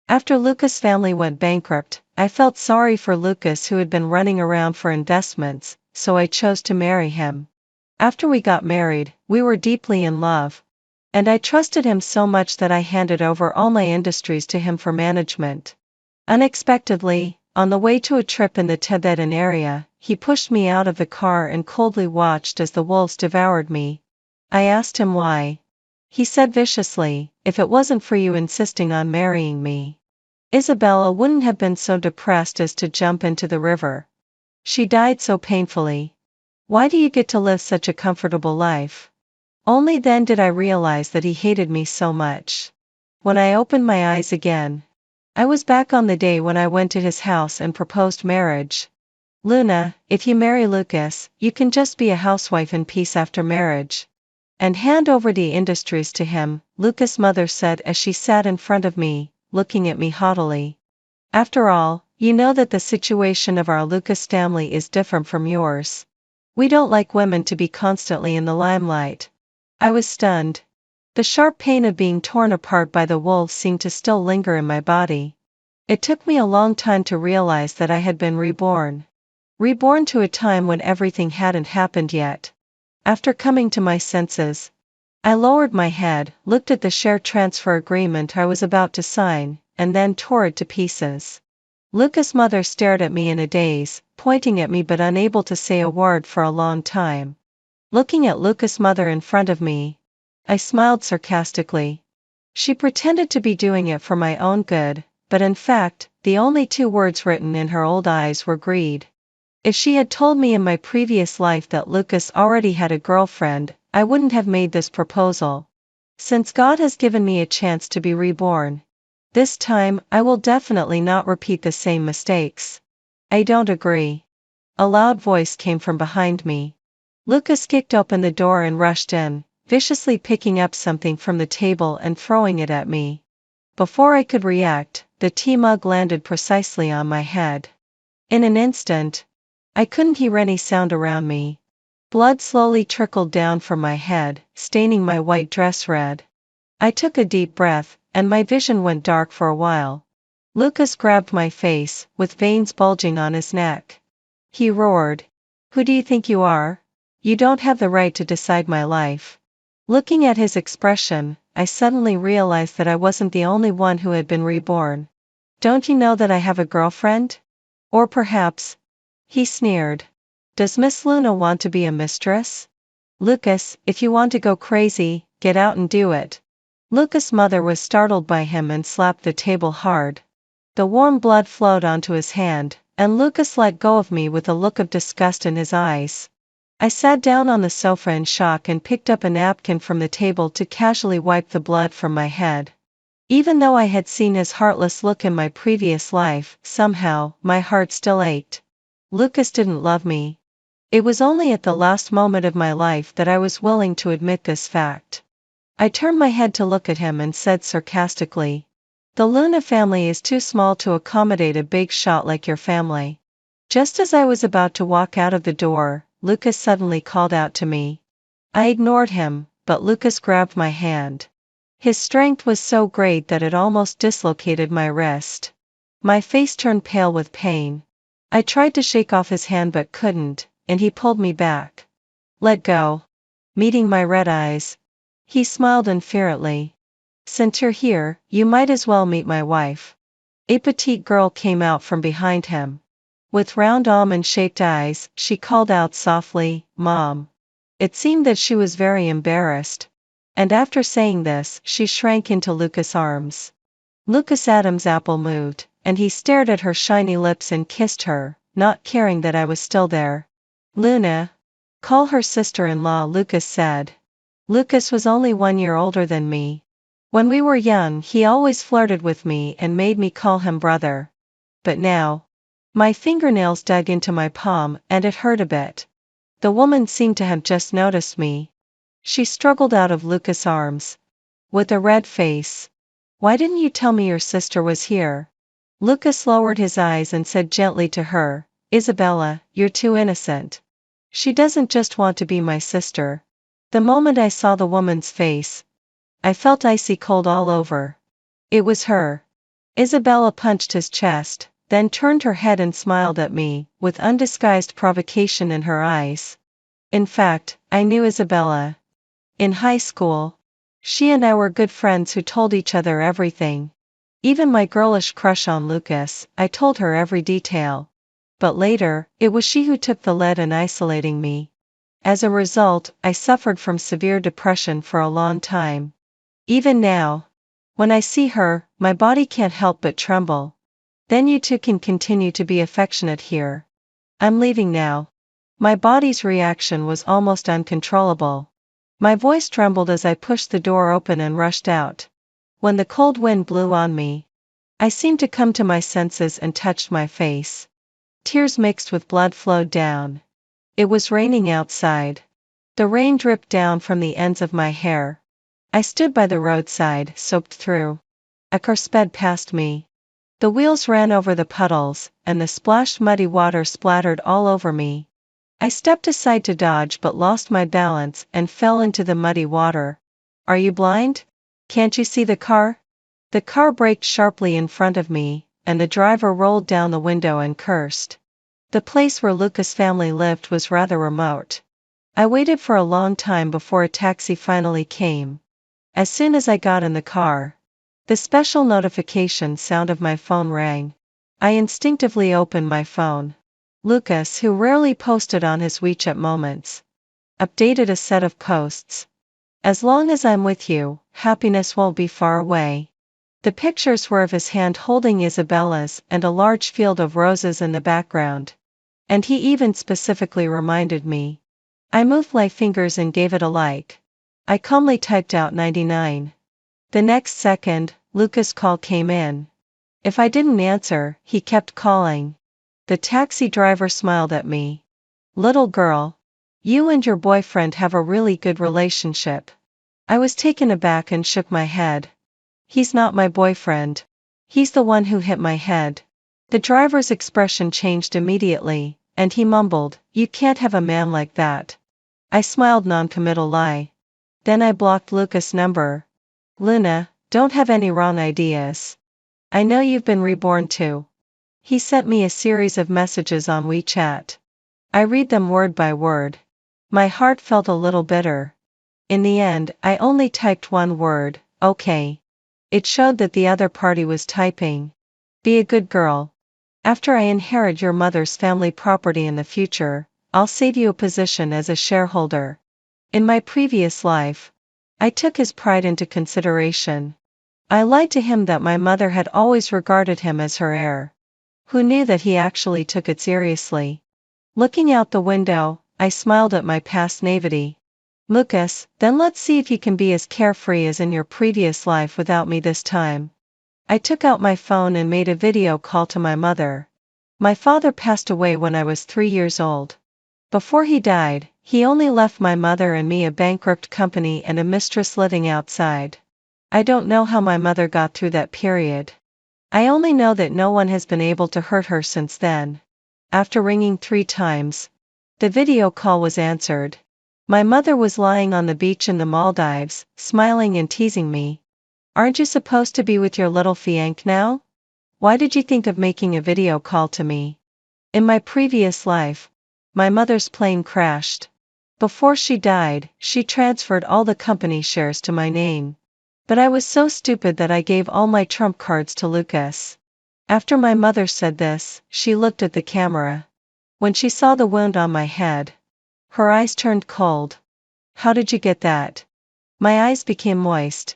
After Lucas' family went bankrupt, I felt sorry for Lucas, who had been running around for investments, so I chose to marry him. After we got married, we were deeply in love. And I trusted him so much that I handed over all my industries to him for management. Unexpectedly, on the way to a trip in the Tibetan area, he pushed me out of the car and coldly watched as the wolves devoured me. I asked him why. He said viciously, "If it wasn't for you insisting on marrying me, Isabella wouldn't have been so depressed as to jump into the river. She died so painfully. Why do you get to live such a comfortable life?" Only then did I realize that he hated me so much. When I opened my eyes again, I was back on the day when I went to his house and proposed marriage. "Luna, if you marry Lucas, you can just be a housewife in peace after marriage. And hand over the industries to him," Lucas' mother said as she sat in front of me, looking at me haughtily. "After all, you know that the situation of our Lucas family is different from yours. We don't like women to be constantly in the limelight." I was stunned. The sharp pain of being torn apart by the wolves seemed to still linger in my body. It took me a long time to realize that I had been reborn. Reborn to a time when everything hadn't happened yet. After coming to my senses, I lowered my head, looked at the share transfer agreement I was about to sign, and then tore it to pieces. Lucas' mother stared at me in a daze, pointing at me but unable to say a word for a long time. Looking at Lucas' mother in front of me, I smiled sarcastically. She pretended to be doing it for my own good, but in fact, the only two words written in her old eyes were greed. If she had told me in my previous life that Lucas already had a girlfriend, I wouldn't have made this proposal. Since God has given me a chance to be reborn, this time I will definitely not repeat the same mistakes. "I don't agree." A loud voice came from behind me. Lucas kicked open the door and rushed in, viciously picking up something from the table and throwing it at me. Before I could react, the tea mug landed precisely on my head. In an instant, I couldn't hear any sound around me. Blood slowly trickled down from my head, staining my white dress red. I took a deep breath, and my vision went dark for a while. Lucas grabbed my face, with veins bulging on his neck. He roared, "Who do you think you are? You don't have the right to decide my life." Looking at his expression, I suddenly realized that I wasn't the only one who had been reborn. "Don't you know that I have a girlfriend? Or perhaps," he sneered, "does Miss Luna want to be a mistress? Lucas, if you want to go crazy, get out and do it." Lucas' mother was startled by him and slapped the table hard. The warm blood flowed onto his hand, and Lucas let go of me with a look of disgust in his eyes. I sat down on the sofa in shock and picked up a napkin from the table to casually wipe the blood from my head. Even though I had seen his heartless look in my previous life, somehow, my heart still ached. Lucas didn't love me. It was only at the last moment of my life that I was willing to admit this fact. I turned my head to look at him and said sarcastically, "The Luna family is too small to accommodate a big shot like your family." Just as I was about to walk out of the door, Lucas suddenly called out to me. I ignored him, but Lucas grabbed my hand. His strength was so great that it almost dislocated my wrist. My face turned pale with pain. I tried to shake off his hand but couldn't, and he pulled me back. "Let go." Meeting my red eyes, he smiled unfearfully. "Since you're here, you might as well meet my wife." A petite girl came out from behind him. With round almond-shaped eyes, she called out softly, "Mom." It seemed that she was very embarrassed. And after saying this, she shrank into Lucas' arms. Lucas Adams' apple moved, and he stared at her shiny lips and kissed her, not caring that I was still there. "Luna. Call her sister-in-law," Lucas said. Lucas was only 1 year older than me. When we were young, he always flirted with me and made me call him brother. But now, my fingernails dug into my palm, and it hurt a bit. The woman seemed to have just noticed me. She struggled out of Lucas' arms, with a red face. "Why didn't you tell me your sister was here?" Lucas lowered his eyes and said gently to her, "Isabella, you're too innocent. She doesn't just want to be my sister." The moment I saw the woman's face, I felt icy cold all over. It was her. Isabella punched his chest, then turned her head and smiled at me, with undisguised provocation in her eyes. In fact, I knew Isabella. In high school, she and I were good friends who told each other everything. Even my girlish crush on Lucas, I told her every detail. But later, it was she who took the lead in isolating me. As a result, I suffered from severe depression for a long time. Even now, when I see her, my body can't help but tremble. Then you two can continue to be affectionate here. I'm leaving now. My body's reaction was almost uncontrollable. My voice trembled as I pushed the door open and rushed out. When the cold wind blew on me, I seemed to come to my senses and touched my face. Tears mixed with blood flowed down. It was raining outside. The rain dripped down from the ends of my hair. I stood by the roadside, soaked through. A car sped past me. The wheels ran over the puddles, and the splashed muddy water splattered all over me. I stepped aside to dodge but lost my balance and fell into the muddy water. Are you blind? Can't you see the car? The car braked sharply in front of me, and the driver rolled down the window and cursed. The place where Lucas' family lived was rather remote. I waited for a long time before a taxi finally came. As soon as I got in the car, the special notification sound of my phone rang. I instinctively opened my phone. Lucas, who rarely posted on his WeChat moments, updated a set of posts. As long as I'm with you, happiness won't be far away. The pictures were of his hand holding Isabella's and a large field of roses in the background. And he even specifically reminded me. I moved my fingers and gave it a like. I calmly typed out 99. The next second, Lucas' call came in. If I didn't answer, he kept calling. The taxi driver smiled at me. Little girl, you and your boyfriend have a really good relationship. I was taken aback and shook my head. He's not my boyfriend. He's the one who hit my head. The driver's expression changed immediately, and he mumbled, "You can't have a man like that." I smiled non-committal lie. Then I blocked Lucas' number. Luna, don't have any wrong ideas. I know you've been reborn too. He sent me a series of messages on WeChat. I read them word by word. My heart felt a little bitter. In the end, I only typed one word, okay. It showed that the other party was typing. Be a good girl. After I inherit your mother's family property in the future, I'll save you a position as a shareholder. In my previous life, I took his pride into consideration. I lied to him that my mother had always regarded him as her heir. Who knew that he actually took it seriously? Looking out the window, I smiled at my past naivety. Lucas, then let's see if you can be as carefree as in your previous life without me this time. I took out my phone and made a video call to my mother. My father passed away when I was 3 years old. Before he died, he only left my mother and me a bankrupt company and a mistress living outside. I don't know how my mother got through that period. I only know that no one has been able to hurt her since then. After ringing 3 times, the video call was answered. My mother was lying on the beach in the Maldives, smiling and teasing me. Aren't you supposed to be with your little fiancé now? Why did you think of making a video call to me? In my previous life, my mother's plane crashed. Before she died, she transferred all the company shares to my name. But I was so stupid that I gave all my trump cards to Lucas. After my mother said this, she looked at the camera. When she saw the wound on my head, her eyes turned cold. How did you get that? My eyes became moist.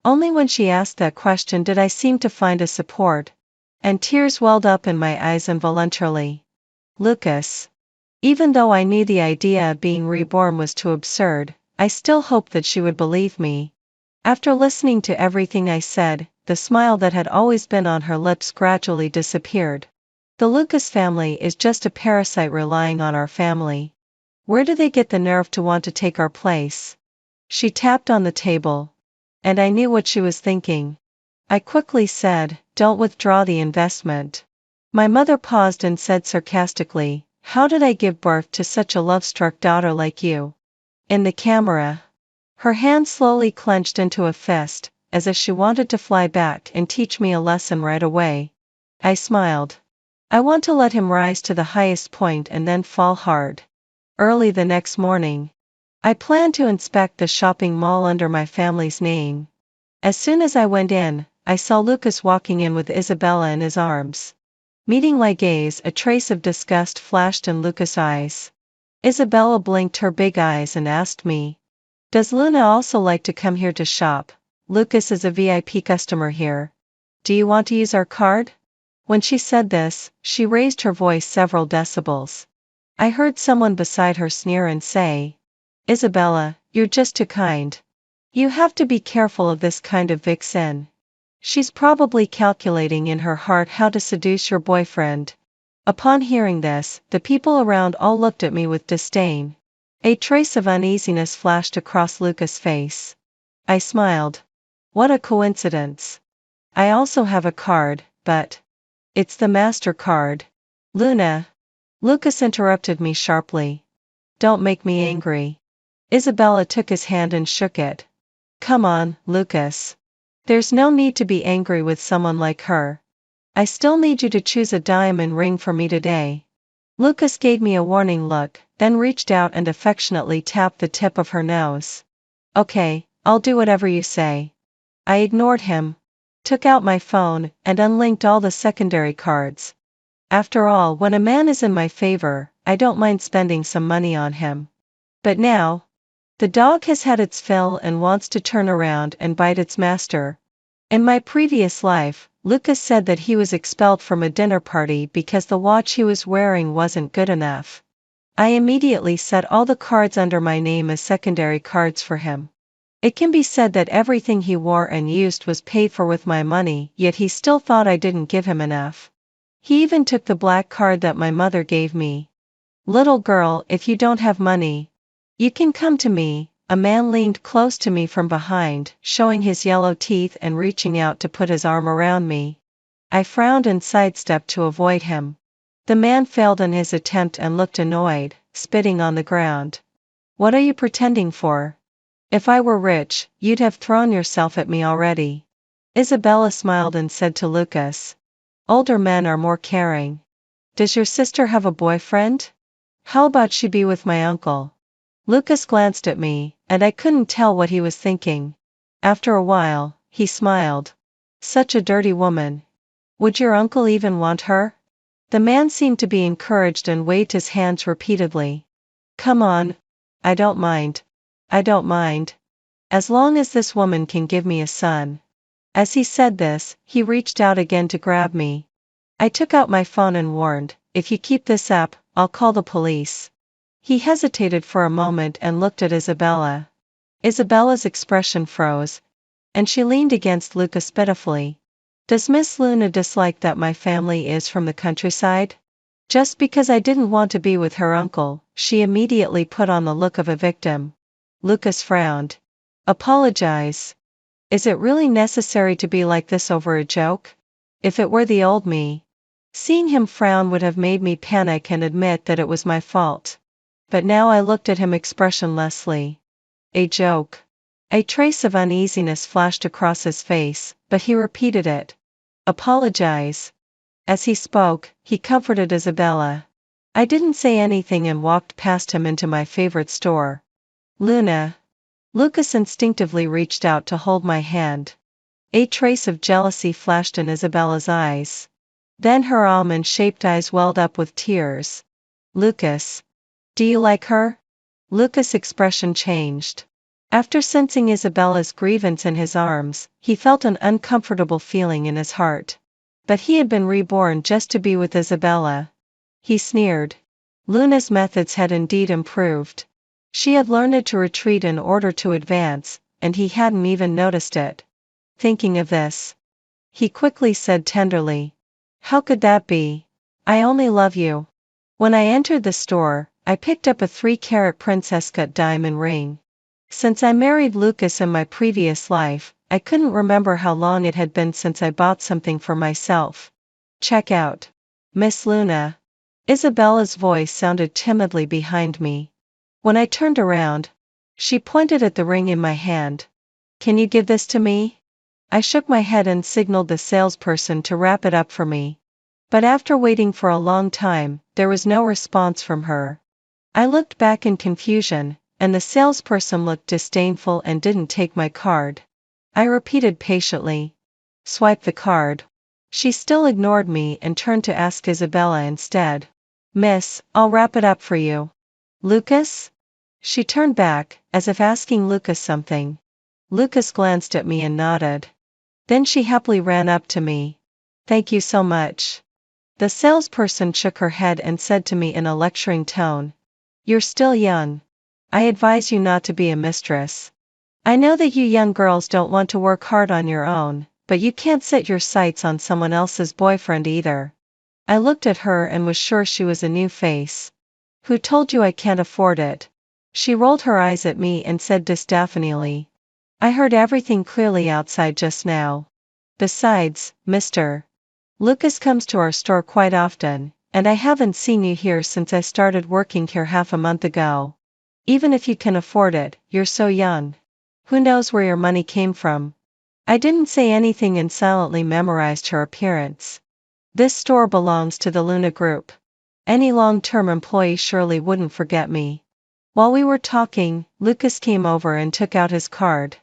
Only when she asked that question did I seem to find a support, and tears welled up in my eyes involuntarily. Lucas. Even though I knew the idea of being reborn was too absurd, I still hoped that she would believe me. After listening to everything I said, the smile that had always been on her lips gradually disappeared. The Lucas family is just a parasite relying on our family. Where do they get the nerve to want to take our place? She tapped on the table. And I knew what she was thinking. I quickly said, don't withdraw the investment. My mother paused and said sarcastically, how did I give birth to such a love-struck daughter like you? In the camera, her hand slowly clenched into a fist, as if she wanted to fly back and teach me a lesson right away. I smiled. I want to let him rise to the highest point and then fall hard. Early the next morning, I planned to inspect the shopping mall under my family's name. As soon as I went in, I saw Lucas walking in with Isabella in his arms. Meeting my gaze, a trace of disgust flashed in Lucas' eyes. Isabella blinked her big eyes and asked me, "Does Luna also like to come here to shop? Lucas is a VIP customer here. Do you want to use our card?" When she said this, she raised her voice several decibels. I heard someone beside her sneer and say, "Isabella, you're just too kind. You have to be careful of this kind of vixen. She's probably calculating in her heart how to seduce your boyfriend." Upon hearing this, the people around all looked at me with disdain. A trace of uneasiness flashed across Lucas' face. I smiled. What a coincidence. I also have a card, but it's the MasterCard. Luna. Lucas interrupted me sharply. Don't make me angry. Isabella took his hand and shook it. Come on, Lucas. There's no need to be angry with someone like her. I still need you to choose a diamond ring for me today. Lucas gave me a warning look, then reached out and affectionately tapped the tip of her nose. Okay, I'll do whatever you say. I ignored him, took out my phone, and unlinked all the secondary cards. After all, when a man is in my favor, I don't mind spending some money on him. But now, the dog has had its fill and wants to turn around and bite its master. In my previous life, Lucas said that he was expelled from a dinner party because the watch he was wearing wasn't good enough. I immediately set all the cards under my name as secondary cards for him. It can be said that everything he wore and used was paid for with my money, yet he still thought I didn't give him enough. He even took the black card that my mother gave me. Little girl, if you don't have money, you can come to me. A man leaned close to me from behind, showing his yellow teeth and reaching out to put his arm around me. I frowned and sidestepped to avoid him. The man failed in his attempt and looked annoyed, spitting on the ground. What are you pretending for? If I were rich, you'd have thrown yourself at me already. Isabella smiled and said to Lucas, older men are more caring. Does your sister have a boyfriend? How about she be with my uncle? Lucas glanced at me, and I couldn't tell what he was thinking. After a while, he smiled. Such a dirty woman. Would your uncle even want her? The man seemed to be encouraged and waved his hands repeatedly. Come on. I don't mind. I don't mind. As long as this woman can give me a son. As he said this, he reached out again to grab me. I took out my phone and warned, if you keep this up, I'll call the police. He hesitated for a moment and looked at Isabella. Isabella's expression froze, and she leaned against Lucas pitifully. Does Miss Luna dislike that my family is from the countryside? Just because I didn't want to be with her uncle, she immediately put on the look of a victim. Lucas frowned. Apologize. Is it really necessary to be like this over a joke? If it were the old me, seeing him frown would have made me panic and admit that it was my fault. But now I looked at him expressionlessly. A joke. A trace of uneasiness flashed across his face, but he repeated it. Apologize. As he spoke, he comforted Isabella. I didn't say anything and walked past him into my favorite store. Luna. Lucas instinctively reached out to hold my hand. A trace of jealousy flashed in Isabella's eyes. Then her almond-shaped eyes welled up with tears. Lucas. Do you like her? Lucas' expression changed. After sensing Isabella's grievance in his arms, he felt an uncomfortable feeling in his heart. But he had been reborn just to be with Isabella. He sneered. Luna's methods had indeed improved. She had learned to retreat in order to advance, and he hadn't even noticed it. Thinking of this, he quickly said tenderly, how could that be? I only love you. When I entered the store, I picked up a 3-carat princess cut diamond ring. Since I married Lucas in my previous life, I couldn't remember how long it had been since I bought something for myself. Check out. Miss Luna. Isabella's voice sounded timidly behind me. When I turned around, she pointed at the ring in my hand. Can you give this to me? I shook my head and signaled the salesperson to wrap it up for me. But after waiting for a long time, there was no response from her. I looked back in confusion, and the salesperson looked disdainful and didn't take my card. I repeated patiently. Swipe the card. She still ignored me and turned to ask Isabella instead. Miss, I'll wrap it up for you. Lucas? She turned back, as if asking Lucas something. Lucas glanced at me and nodded. Then she happily ran up to me. Thank you so much. The salesperson shook her head and said to me in a lecturing tone. You're still young. I advise you not to be a mistress. I know that you young girls don't want to work hard on your own, but you can't set your sights on someone else's boyfriend either. I looked at her and was sure she was a new face. Who told you I can't afford it? She rolled her eyes at me and said disdainfully. I heard everything clearly outside just now. Besides, Mr. Lucas comes to our store quite often, and I haven't seen you here since I started working here half a month ago. Even if you can afford it, you're so young. Who knows where your money came from? I didn't say anything and silently memorized her appearance. This store belongs to the Luna Group. Any long-term employee surely wouldn't forget me. While we were talking, Lucas came over and took out his card.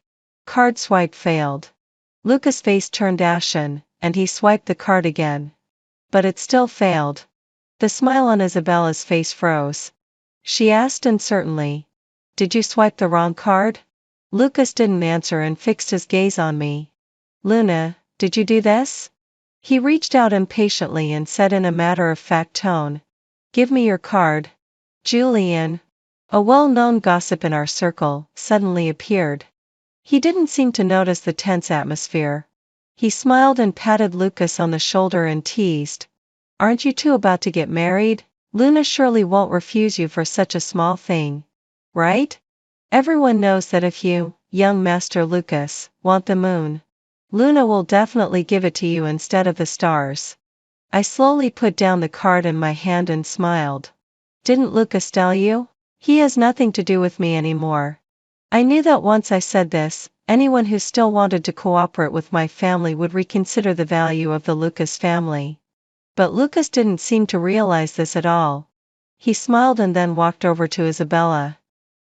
Card swipe failed. Lucas' face turned ashen, and he swiped the card again. But it still failed. The smile on Isabella's face froze. She asked uncertainly. Did you swipe the wrong card? Lucas didn't answer and fixed his gaze on me. Luna, did you do this? He reached out impatiently and said in a matter-of-fact tone. Give me your card. Julian, a well-known gossip in our circle, suddenly appeared. He didn't seem to notice the tense atmosphere. He smiled and patted Lucas on the shoulder and teased. Aren't you two about to get married? Luna surely won't refuse you for such a small thing. Right? Everyone knows that if you, young Master Lucas, want the moon, Luna will definitely give it to you instead of the stars. I slowly put down the card in my hand and smiled. Didn't Lucas tell you? He has nothing to do with me anymore. I knew that once I said this, anyone who still wanted to cooperate with my family would reconsider the value of the Lucas family. But Lucas didn't seem to realize this at all. He smiled and then walked over to Isabella.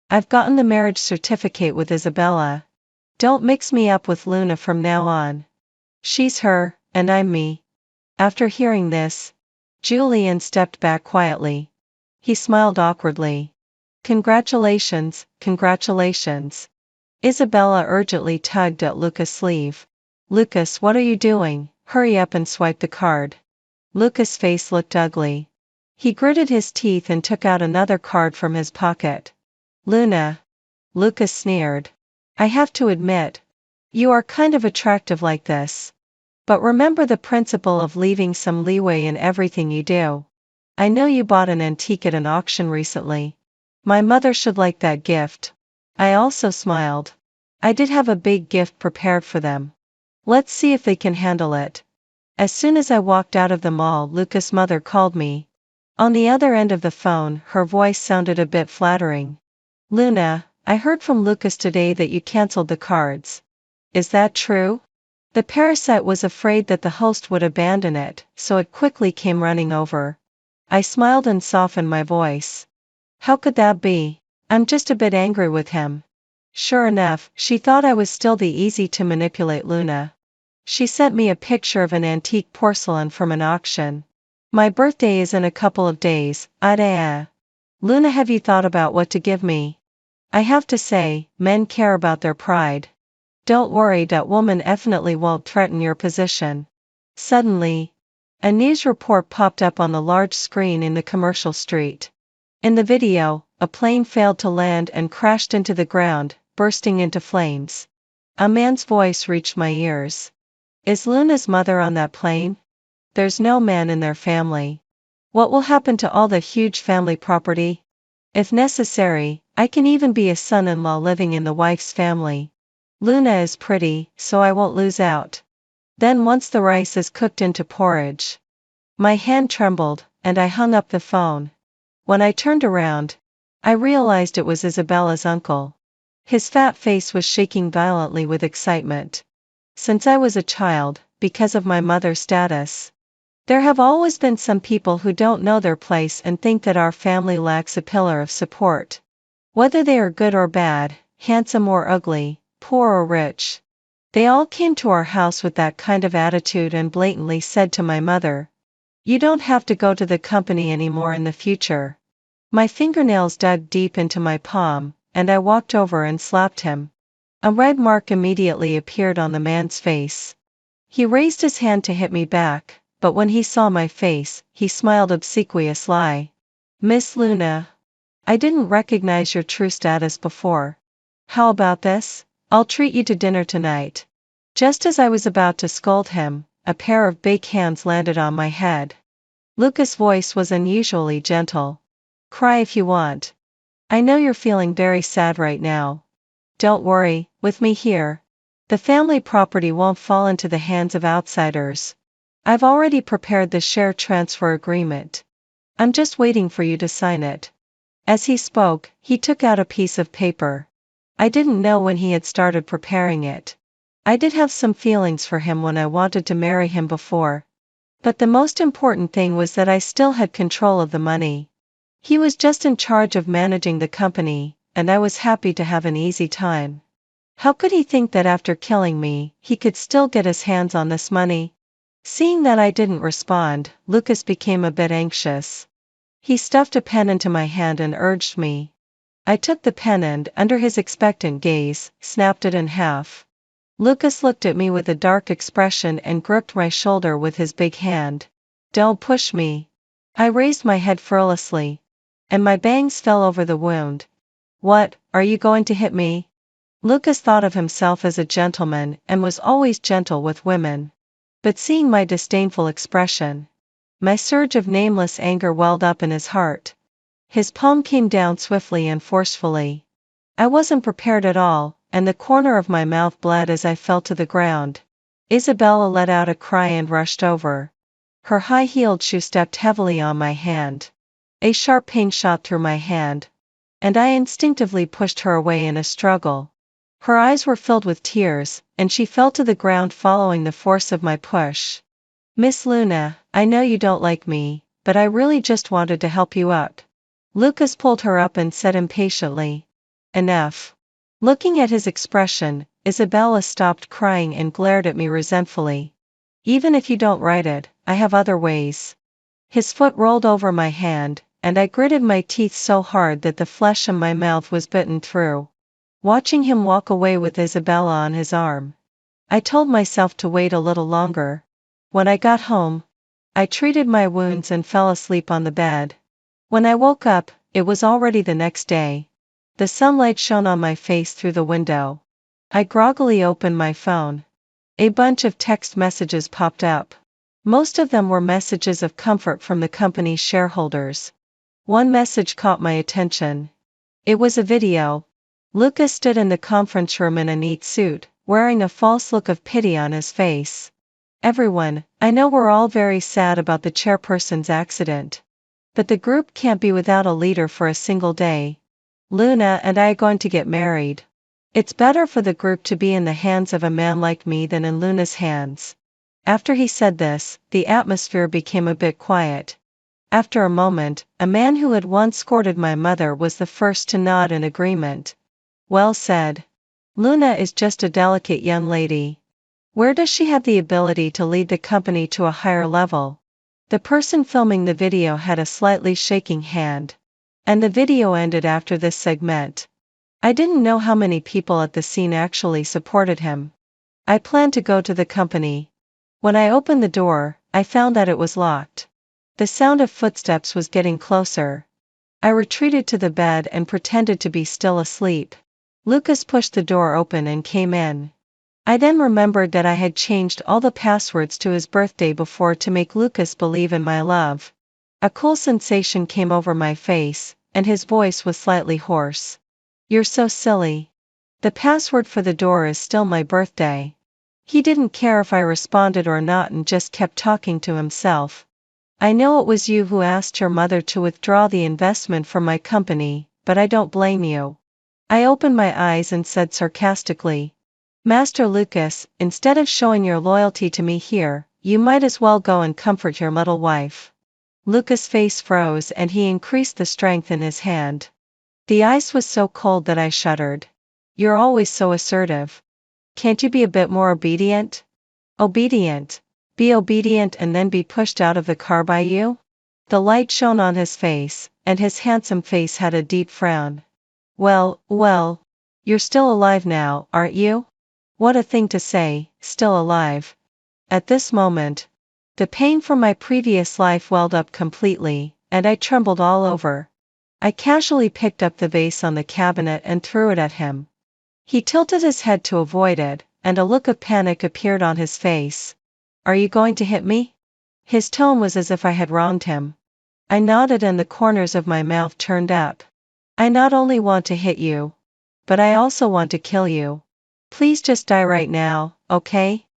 I've gotten the marriage certificate with Isabella. Don't mix me up with Luna from now on. She's her, and I'm me. After hearing this, Julian stepped back quietly. He smiled awkwardly. Congratulations, congratulations. Isabella urgently tugged at Lucas' sleeve. Lucas, what are you doing? Hurry up and swipe the card. Lucas' face looked ugly. He gritted his teeth and took out another card from his pocket. Luna. Lucas sneered. I have to admit, you are kind of attractive like this. But remember the principle of leaving some leeway in everything you do. I know you bought an antique at an auction recently. My mother should like that gift. I also smiled. I did have a big gift prepared for them. Let's see if they can handle it. As soon as I walked out of the mall, Lucas' mother called me. On the other end of the phone, her voice sounded a bit flattering. Luna, I heard from Lucas today that you canceled the cards. Is that true? The parasite was afraid that the host would abandon it, so it quickly came running over. I smiled and softened my voice. How could that be? I'm just a bit angry with him. Sure enough, she thought I was still the easy-to-manipulate Luna. She sent me a picture of an antique porcelain from an auction. My birthday is in a couple of days. Luna, have you thought about what to give me? I have to say, men care about their pride. Don't worry, that woman definitely won't threaten your position. Suddenly, a news report popped up on the large screen in the commercial street. In the video, a plane failed to land and crashed into the ground, bursting into flames. A man's voice reached my ears. Is Luna's mother on that plane? There's no man in their family. What will happen to all the huge family property? If necessary, I can even be a son-in-law living in the wife's family. Luna is pretty, so I won't lose out. Then once the rice is cooked into porridge. My hand trembled, and I hung up the phone. When I turned around, I realized it was Isabella's uncle. His fat face was shaking violently with excitement. since I was a child, because of my mother's status. There have always been some people who don't know their place and think that our family lacks a pillar of support. Whether they are good or bad, handsome or ugly, poor or rich. They all came to our house with that kind of attitude and blatantly said to my mother, "You don't have to go to the company anymore in the future." My fingernails dug deep into my palm, and I walked over and slapped him. A red mark immediately appeared on the man's face. He raised his hand to hit me back, but when he saw my face, he smiled obsequiously. "Miss Luna, I didn't recognize your true status before. How about this? I'll treat you to dinner tonight." Just as I was about to scold him, a pair of big hands landed on my head. Lucas' voice was unusually gentle. "Cry if you want. I know you're feeling very sad right now. Don't worry, with me here, the family property won't fall into the hands of outsiders. I've already prepared the share transfer agreement. I'm just waiting for you to sign it." As he spoke, he took out a piece of paper. I didn't know when he had started preparing it. I did have some feelings for him when I wanted to marry him before. But the most important thing was that I still had control of the money. He was just in charge of managing the company, and I was happy to have an easy time. How could he think that after killing me, he could still get his hands on this money? Seeing that I didn't respond, Lucas became a bit anxious. He stuffed a pen into my hand and urged me. I took the pen and, under his expectant gaze, snapped it in half. Lucas looked at me with a dark expression and gripped my shoulder with his big hand. "Don't push me." I raised my head frivolously, and my bangs fell over the wound. "What, are you going to hit me?" Lucas thought of himself as a gentleman and was always gentle with women. But seeing my disdainful expression, my surge of nameless anger welled up in his heart. His palm came down swiftly and forcefully. I wasn't prepared at all, and the corner of my mouth bled as I fell to the ground. Isabella let out a cry and rushed over. Her high-heeled shoe stepped heavily on my hand. A sharp pain shot through my hand, and I instinctively pushed her away in a struggle. Her eyes were filled with tears, and she fell to the ground following the force of my push. "Miss Luna, I know you don't like me, but I really just wanted to help you out." Lucas pulled her up and said impatiently, "Enough." Looking at his expression, Isabella stopped crying and glared at me resentfully. "Even if you don't write it, I have other ways." His foot rolled over my hand, and I gritted my teeth so hard that the flesh in my mouth was bitten through. Watching him walk away with Isabella on his arm, I told myself to wait a little longer. When I got home, I treated my wounds and fell asleep on the bed. When I woke up, it was already the next day. The sunlight shone on my face through the window. I groggily opened my phone. A bunch of text messages popped up. Most of them were messages of comfort from the company's shareholders. One message caught my attention. It was a video. Lucas stood in the conference room in a neat suit, wearing a false look of pity on his face. "Everyone, I know we're all very sad about the chairperson's accident. But the group can't be without a leader for a single day. Luna and I are going to get married. It's better for the group to be in the hands of a man like me than in Luna's hands." After he said this, the atmosphere became a bit quiet. After a moment, a man who had once courted my mother was the first to nod in agreement. "Well said. Luna is just a delicate young lady. Where does she have the ability to lead the company to a higher level?" The person filming the video had a slightly shaking hand. And the video ended after this segment. I didn't know how many people at the scene actually supported him. I planned to go to the company. When I opened the door, I found that it was locked. The sound of footsteps was getting closer. I retreated to the bed and pretended to be still asleep. Lucas pushed the door open and came in. I then remembered that I had changed all the passwords to his birthday before to make Lucas believe in my love. A cool sensation came over my face, and his voice was slightly hoarse. "You're so silly. The password for the door is still my birthday." He didn't care if I responded or not and just kept talking to himself. "I know it was you who asked your mother to withdraw the investment from my company, but I don't blame you." I opened my eyes and said sarcastically, Master Lucas, instead of showing your loyalty to me here, you might as well go and comfort your little wife. Lucas' face froze and he increased the strength in his hand. The ice was so cold that I shuddered. You're always so assertive. Can't you be a bit more obedient? Obedient. Be obedient and then be pushed out of the car by you? The light shone on his face, and his handsome face had a deep frown. Well, you're still alive now, aren't you? What a thing to say, still alive. At this moment, the pain from my previous life welled up completely, and I trembled all over. I casually picked up the vase on the cabinet and threw it at him. He tilted his head to avoid it, and a look of panic appeared on his face. Are you going to hit me? His tone was as if I had wronged him. I nodded and the corners of my mouth turned up. I not only want to hit you, but I also want to kill you. Please just die right now, okay?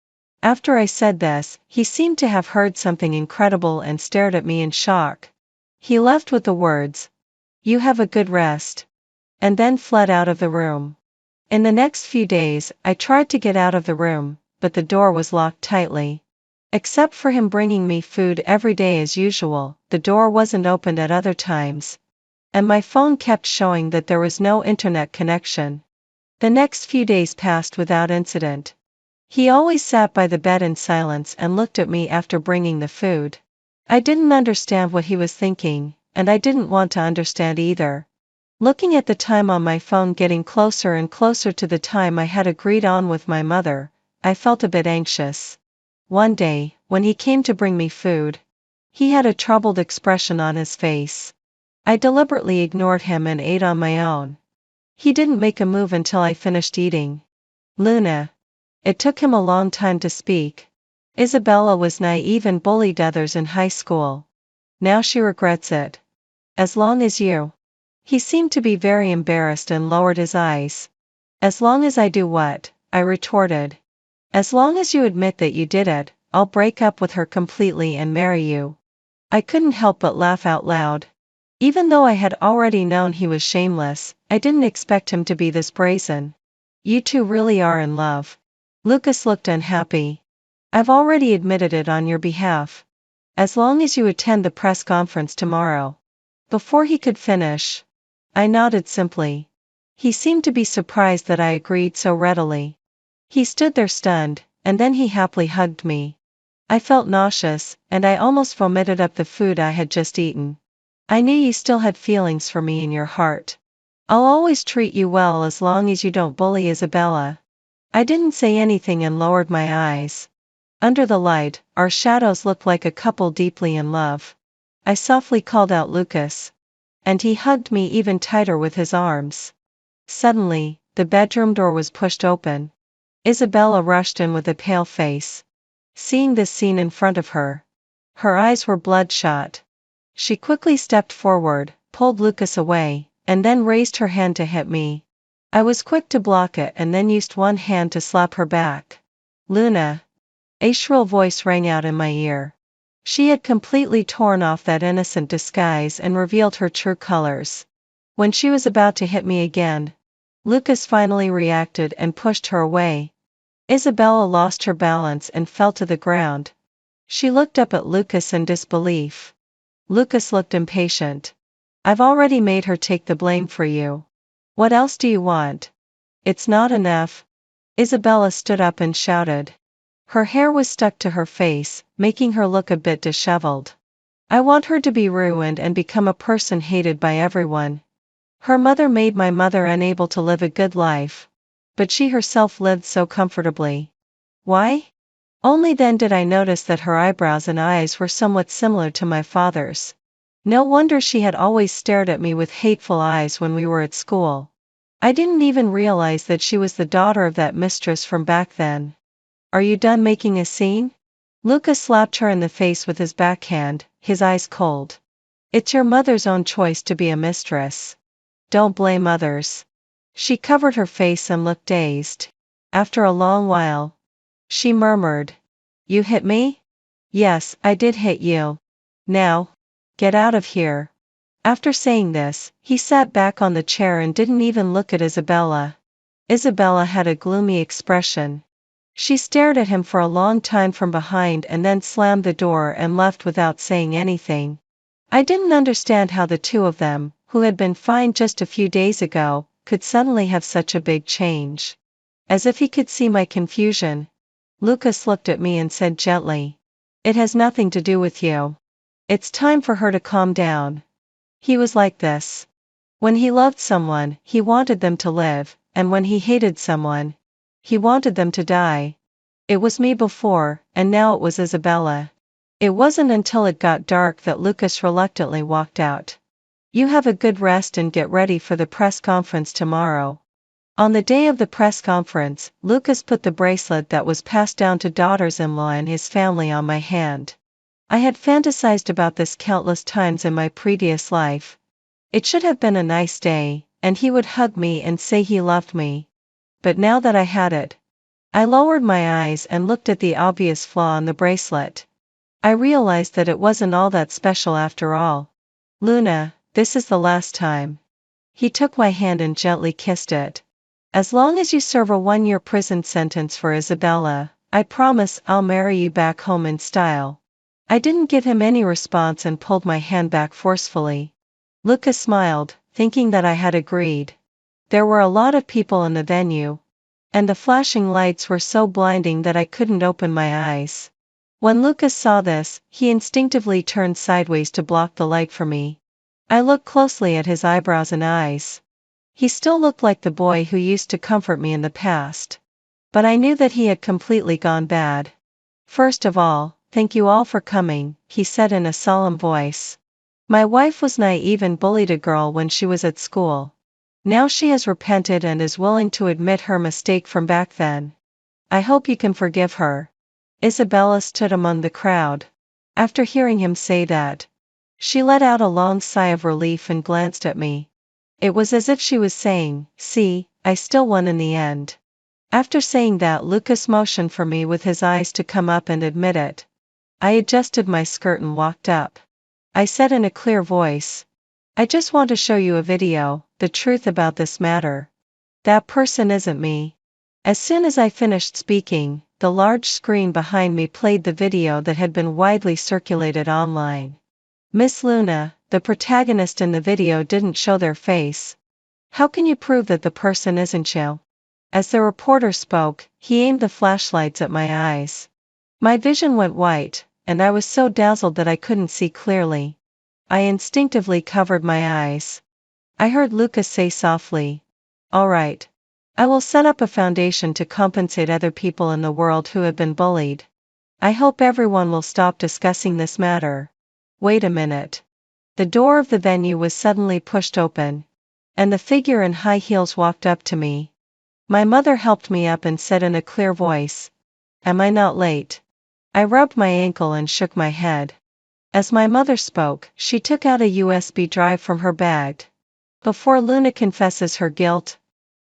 After I said this, he seemed to have heard something incredible and stared at me in shock. He left with the words, "You have a good rest," and then fled out of the room. In the next few days, I tried to get out of the room, but the door was locked tightly. Except for him bringing me food every day as usual, the door wasn't opened at other times. And my phone kept showing that there was no internet connection. The next few days passed without incident. He always sat by the bed in silence and looked at me after bringing the food. I didn't understand what he was thinking, and I didn't want to understand either. Looking at the time on my phone getting closer and closer to the time I had agreed on with my mother, I felt a bit anxious. One day, when he came to bring me food, he had a troubled expression on his face. I deliberately ignored him and ate on my own. He didn't make a move until I finished eating. Luna. It took him a long time to speak. Isabella was naive and bullied others in high school. Now she regrets it. As long as you. He seemed to be very embarrassed and lowered his eyes. As long as I do what? I retorted. As long as you admit that you did it, I'll break up with her completely and marry you. I couldn't help but laugh out loud. Even though I had already known he was shameless, I didn't expect him to be this brazen. You two really are in love. Lucas looked unhappy. I've already admitted it on your behalf. As long as you attend the press conference tomorrow. Before he could finish, I nodded simply. He seemed to be surprised that I agreed so readily. He stood there stunned, and then he happily hugged me. I felt nauseous, and I almost vomited up the food I had just eaten. I knew you still had feelings for me in your heart. I'll always treat you well as long as you don't bully Isabella. I didn't say anything and lowered my eyes. Under the light, our shadows looked like a couple deeply in love. I softly called out Lucas. And he hugged me even tighter with his arms. Suddenly, the bedroom door was pushed open. Isabella rushed in with a pale face. Seeing this scene in front of her, her eyes were bloodshot. She quickly stepped forward, pulled Lucas away, and then raised her hand to hit me. I was quick to block it and then used one hand to slap her back. Luna. A shrill voice rang out in my ear. She had completely torn off that innocent disguise and revealed her true colors. When she was about to hit me again, Lucas finally reacted and pushed her away. Isabella lost her balance and fell to the ground. She looked up at Lucas in disbelief. Lucas looked impatient. I've already made her take the blame for you. What else do you want? It's not enough. Isabella stood up and shouted. Her hair was stuck to her face, making her look a bit disheveled. I want her to be ruined and become a person hated by everyone. Her mother made my mother unable to live a good life. But she herself lived so comfortably. Why? Only then did I notice that her eyebrows and eyes were somewhat similar to my father's. No wonder she had always stared at me with hateful eyes when we were at school. I didn't even realize that she was the daughter of that mistress from back then. Are you done making a scene? Lucas slapped her in the face with his backhand, his eyes cold. It's your mother's own choice to be a mistress. Don't blame others. She covered her face and looked dazed. After a long while, she murmured. You hit me? Yes, I did hit you. Now, get out of here. After saying this, he sat back on the chair and didn't even look at Isabella. Isabella had a gloomy expression. She stared at him for a long time from behind and then slammed the door and left without saying anything. I didn't understand how the two of them, who had been fine just a few days ago, could suddenly have such a big change. As if he could see my confusion, Lucas looked at me and said gently, "It has nothing to do with you. It's time for her to calm down." He was like this. When he loved someone, he wanted them to live, and when he hated someone, he wanted them to die. It was me before, and now it was Isabella. It wasn't until it got dark that Lucas reluctantly walked out. "You have a good rest and get ready for the press conference tomorrow." On the day of the press conference, Lucas put the bracelet that was passed down to daughters-in-law and his family on my hand. I had fantasized about this countless times in my previous life. It should have been a nice day, and he would hug me and say he loved me. But now that I had it, I lowered my eyes and looked at the obvious flaw on the bracelet. I realized that it wasn't all that special after all. "Luna, this is the last time." He took my hand and gently kissed it. "As long as you serve a 1-year prison sentence for Isabella, I promise I'll marry you back home in style." I didn't give him any response and pulled my hand back forcefully. Lucas smiled, thinking that I had agreed. There were a lot of people in the venue, and the flashing lights were so blinding that I couldn't open my eyes. When Lucas saw this, he instinctively turned sideways to block the light from me. I looked closely at his eyebrows and eyes. He still looked like the boy who used to comfort me in the past. But I knew that he had completely gone bad. "First of all, thank you all for coming," he said in a solemn voice. "My wife was naive and bullied a girl when she was at school. Now she has repented and is willing to admit her mistake from back then. I hope you can forgive her." Isabella stood among the crowd. After hearing him say that, she let out a long sigh of relief and glanced at me. It was as if she was saying, "See, I still won in the end." After saying that, Lucas motioned for me with his eyes to come up and admit it. I adjusted my skirt and walked up. I said in a clear voice, "I just want to show you a video, the truth about this matter. That person isn't me." As soon as I finished speaking, the large screen behind me played the video that had been widely circulated online. "Miss Luna, the protagonist in the video didn't show their face. How can you prove that the person isn't you?" As the reporter spoke, he aimed the flashlights at my eyes. My vision went white, and I was so dazzled that I couldn't see clearly. I instinctively covered my eyes. I heard Lucas say softly, "All right. I will set up a foundation to compensate other people in the world who have been bullied. I hope everyone will stop discussing this matter." Wait a minute. The door of the venue was suddenly pushed open, and the figure in high heels walked up to me. My mother helped me up and said in a clear voice, "Am I not late?" I rubbed my ankle and shook my head. As my mother spoke, she took out a USB drive from her bag. "Before Luna confesses her guilt,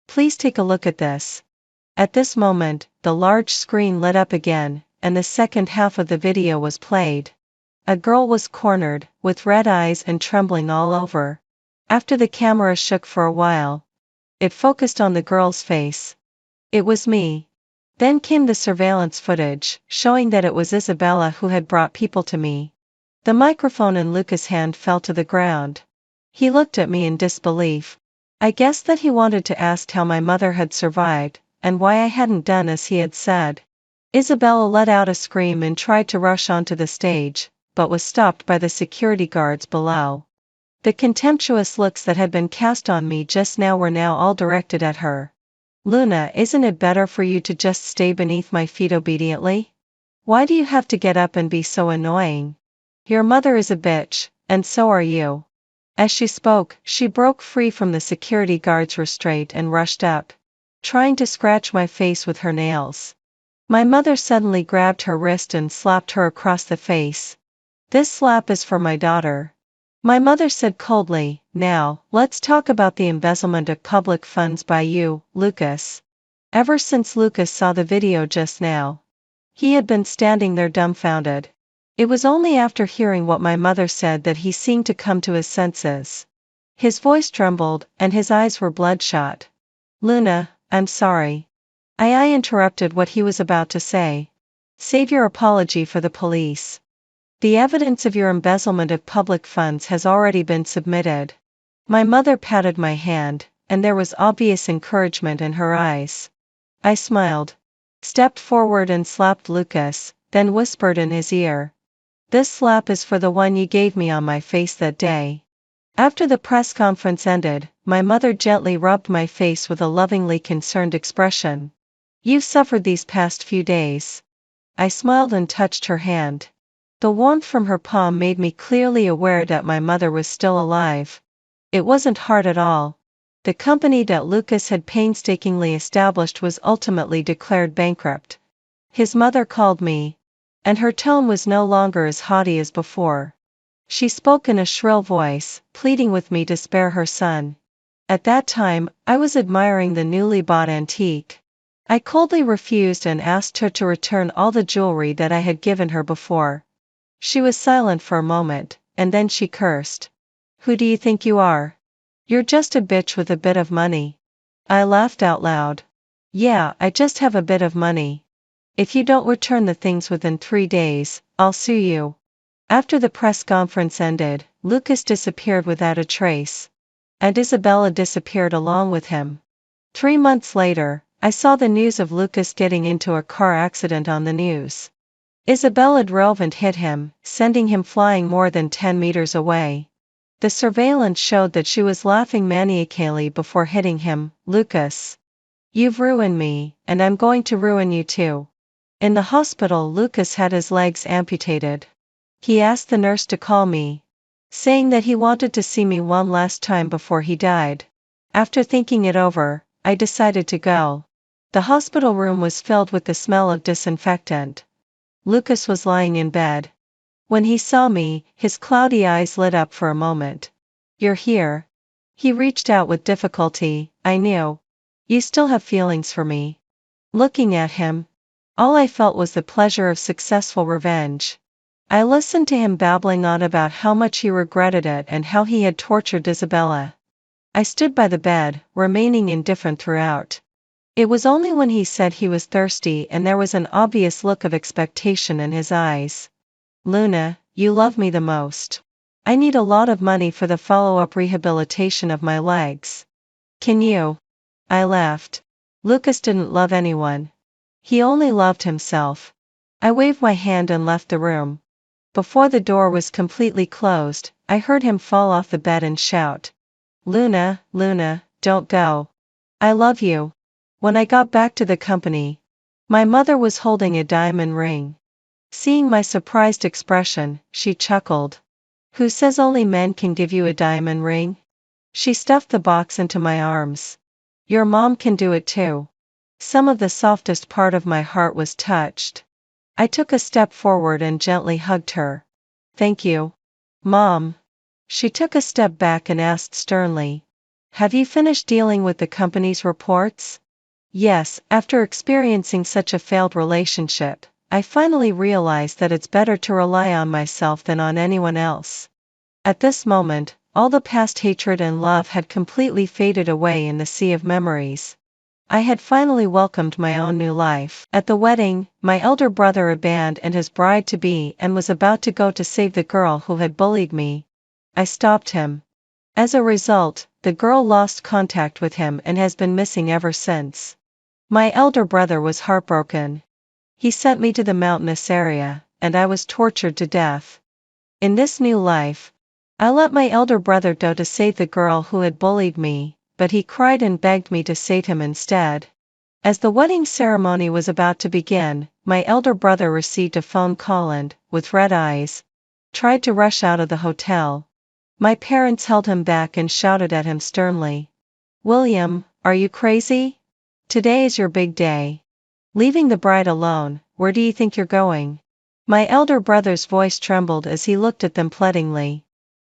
please take a look at this." At this moment, the large screen lit up again, and the second half of the video was played. A girl was cornered, with red eyes and trembling all over. After the camera shook for a while, it focused on the girl's face. It was me. Then came the surveillance footage, showing that it was Isabella who had brought people to me. The microphone in Lucas' hand fell to the ground. He looked at me in disbelief. I guessed that he wanted to ask how my mother had survived, and why I hadn't done as he had said. Isabella let out a scream and tried to rush onto the stage, but was stopped by the security guards below. The contemptuous looks that had been cast on me just now were now all directed at her. "Luna, isn't it better for you to just stay beneath my feet obediently? Why do you have to get up and be so annoying? Your mother is a bitch, and so are you." As she spoke, she broke free from the security guard's restraint and rushed up, trying to scratch my face with her nails. My mother suddenly grabbed her wrist and slapped her across the face. "This slap is for my daughter." My mother said coldly, "Now, let's talk about the embezzlement of public funds by you, Lucas." Ever since Lucas saw the video just now, he had been standing there dumbfounded. It was only after hearing what my mother said that he seemed to come to his senses. His voice trembled, and his eyes were bloodshot. "Luna, I'm sorry. I interrupted what he was about to say. Save your apology for the police. The evidence of your embezzlement of public funds has already been submitted. My mother patted my hand, and there was obvious encouragement in her eyes. I smiled, stepped forward and slapped Lucas, then whispered in his ear. This slap is for the one you gave me on my face that day. After the press conference ended, my mother gently rubbed my face with a lovingly concerned expression. You've suffered these past few days. I smiled and touched her hand. The warmth from her palm made me clearly aware that my mother was still alive. It wasn't hard at all. The company that Lucas had painstakingly established was ultimately declared bankrupt. His mother called me, and her tone was no longer as haughty as before. She spoke in a shrill voice, pleading with me to spare her son. At that time, I was admiring the newly bought antique. I coldly refused and asked her to return all the jewelry that I had given her before. She was silent for a moment, and then she cursed. Who do you think you are? You're just a bitch with a bit of money. I laughed out loud. Yeah, I just have a bit of money. If you don't return the things within 3 days, I'll sue you. After the press conference ended, Lucas disappeared without a trace. And Isabella disappeared along with him. 3 months later, I saw the news of Lucas getting into a car accident on the news. Isabella drove and hit him, sending him flying more than 10 meters away. The surveillance showed that she was laughing maniacally before hitting him. Lucas, you've ruined me, and I'm going to ruin you too. In the hospital, Lucas had his legs amputated. He asked the nurse to call me, saying that he wanted to see me one last time before he died. After thinking it over, I decided to go. The hospital room was filled with the smell of disinfectant. Lucas was lying in bed. When he saw me, his cloudy eyes lit up for a moment. You're here. He reached out with difficulty. I knew. You still have feelings for me. Looking at him, all I felt was the pleasure of successful revenge. I listened to him babbling on about how much he regretted it and how he had tortured Isabella. I stood by the bed, remaining indifferent throughout. It was only when he said he was thirsty and there was an obvious look of expectation in his eyes. Luna, you love me the most. I need a lot of money for the follow-up rehabilitation of my legs. Can you? I laughed. Lucas didn't love anyone. He only loved himself. I waved my hand and left the room. Before the door was completely closed, I heard him fall off the bed and shout. Luna, Luna, don't go. I love you. When I got back to the company, my mother was holding a diamond ring. Seeing my surprised expression, she chuckled. Who says only men can give you a diamond ring? She stuffed the box into my arms. Your mom can do it too. Some of the softest part of my heart was touched. I took a step forward and gently hugged her. Thank you, Mom. She took a step back and asked sternly. Have you finished dealing with the company's reports? Yes, after experiencing such a failed relationship, I finally realized that it's better to rely on myself than on anyone else. At this moment, all the past hatred and love had completely faded away in the sea of memories. I had finally welcomed my own new life. At the wedding, my elder brother abandoned his bride-to-be and was about to go to save the girl who had bullied me. I stopped him. As a result, the girl lost contact with him and has been missing ever since. My elder brother was heartbroken. He sent me to the mountainous area, and I was tortured to death. In this new life, I let my elder brother go to save the girl who had bullied me, but he cried and begged me to save him instead. As the wedding ceremony was about to begin, my elder brother received a phone call and, with red eyes, tried to rush out of the hotel. My parents held him back and shouted at him sternly. William, are you crazy? Today is your big day. Leaving the bride alone, where do you think you're going? My elder brother's voice trembled as he looked at them pleadingly.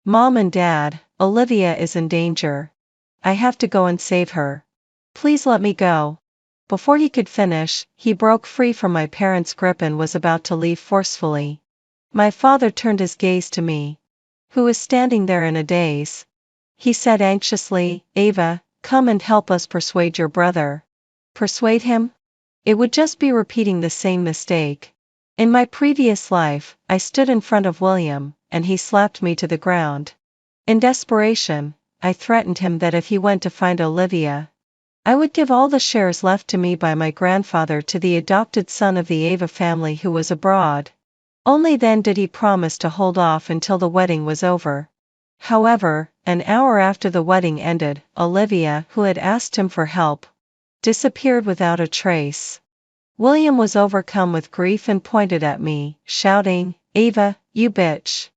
Mom and Dad, Olivia is in danger. I have to go and save her. Please let me go. Before he could finish, he broke free from my parents' grip and was about to leave forcefully. My father turned his gaze to me, who was standing there in a daze. He said anxiously, Ava, come and help us persuade your brother. Persuade him? It would just be repeating the same mistake. In my previous life, I stood in front of William, and he slapped me to the ground. In desperation, I threatened him that if he went to find Olivia, I would give all the shares left to me by my grandfather to the adopted son of the Ava family who was abroad. Only then did he promise to hold off until the wedding was over. However, an hour after the wedding ended, Olivia, who had asked him for help, disappeared without a trace. William was overcome with grief and pointed at me, shouting, "Ava, you bitch.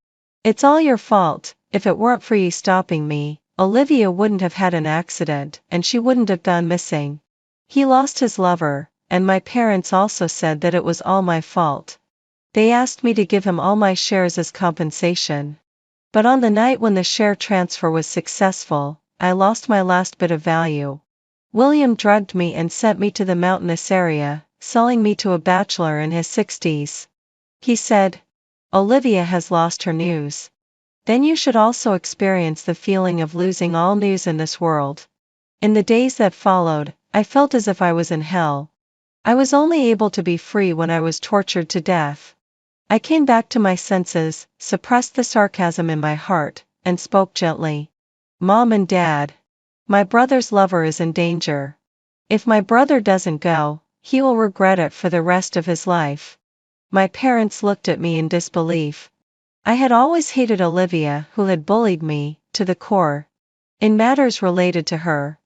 It's all your fault. If it weren't for you stopping me, Olivia wouldn't have had an accident, and she wouldn't have gone missing." He lost his lover, and my parents also said that it was all my fault. They asked me to give him all my shares as compensation. But on the night when the share transfer was successful, I lost my last bit of value. William drugged me and sent me to the mountainous area, selling me to a bachelor in his 60s. He said, "Olivia has lost her news. Then you should also experience the feeling of losing all news in this world." In the days that followed, I felt as if I was in hell. I was only able to be free when I was tortured to death. I came back to my senses, suppressed the sarcasm in my heart, and spoke gently. "Mom and Dad, my brother's lover is in danger. If my brother doesn't go, he will regret it for the rest of his life." My parents looked at me in disbelief. I had always hated Olivia, who had bullied me, to the core. In matters related to her,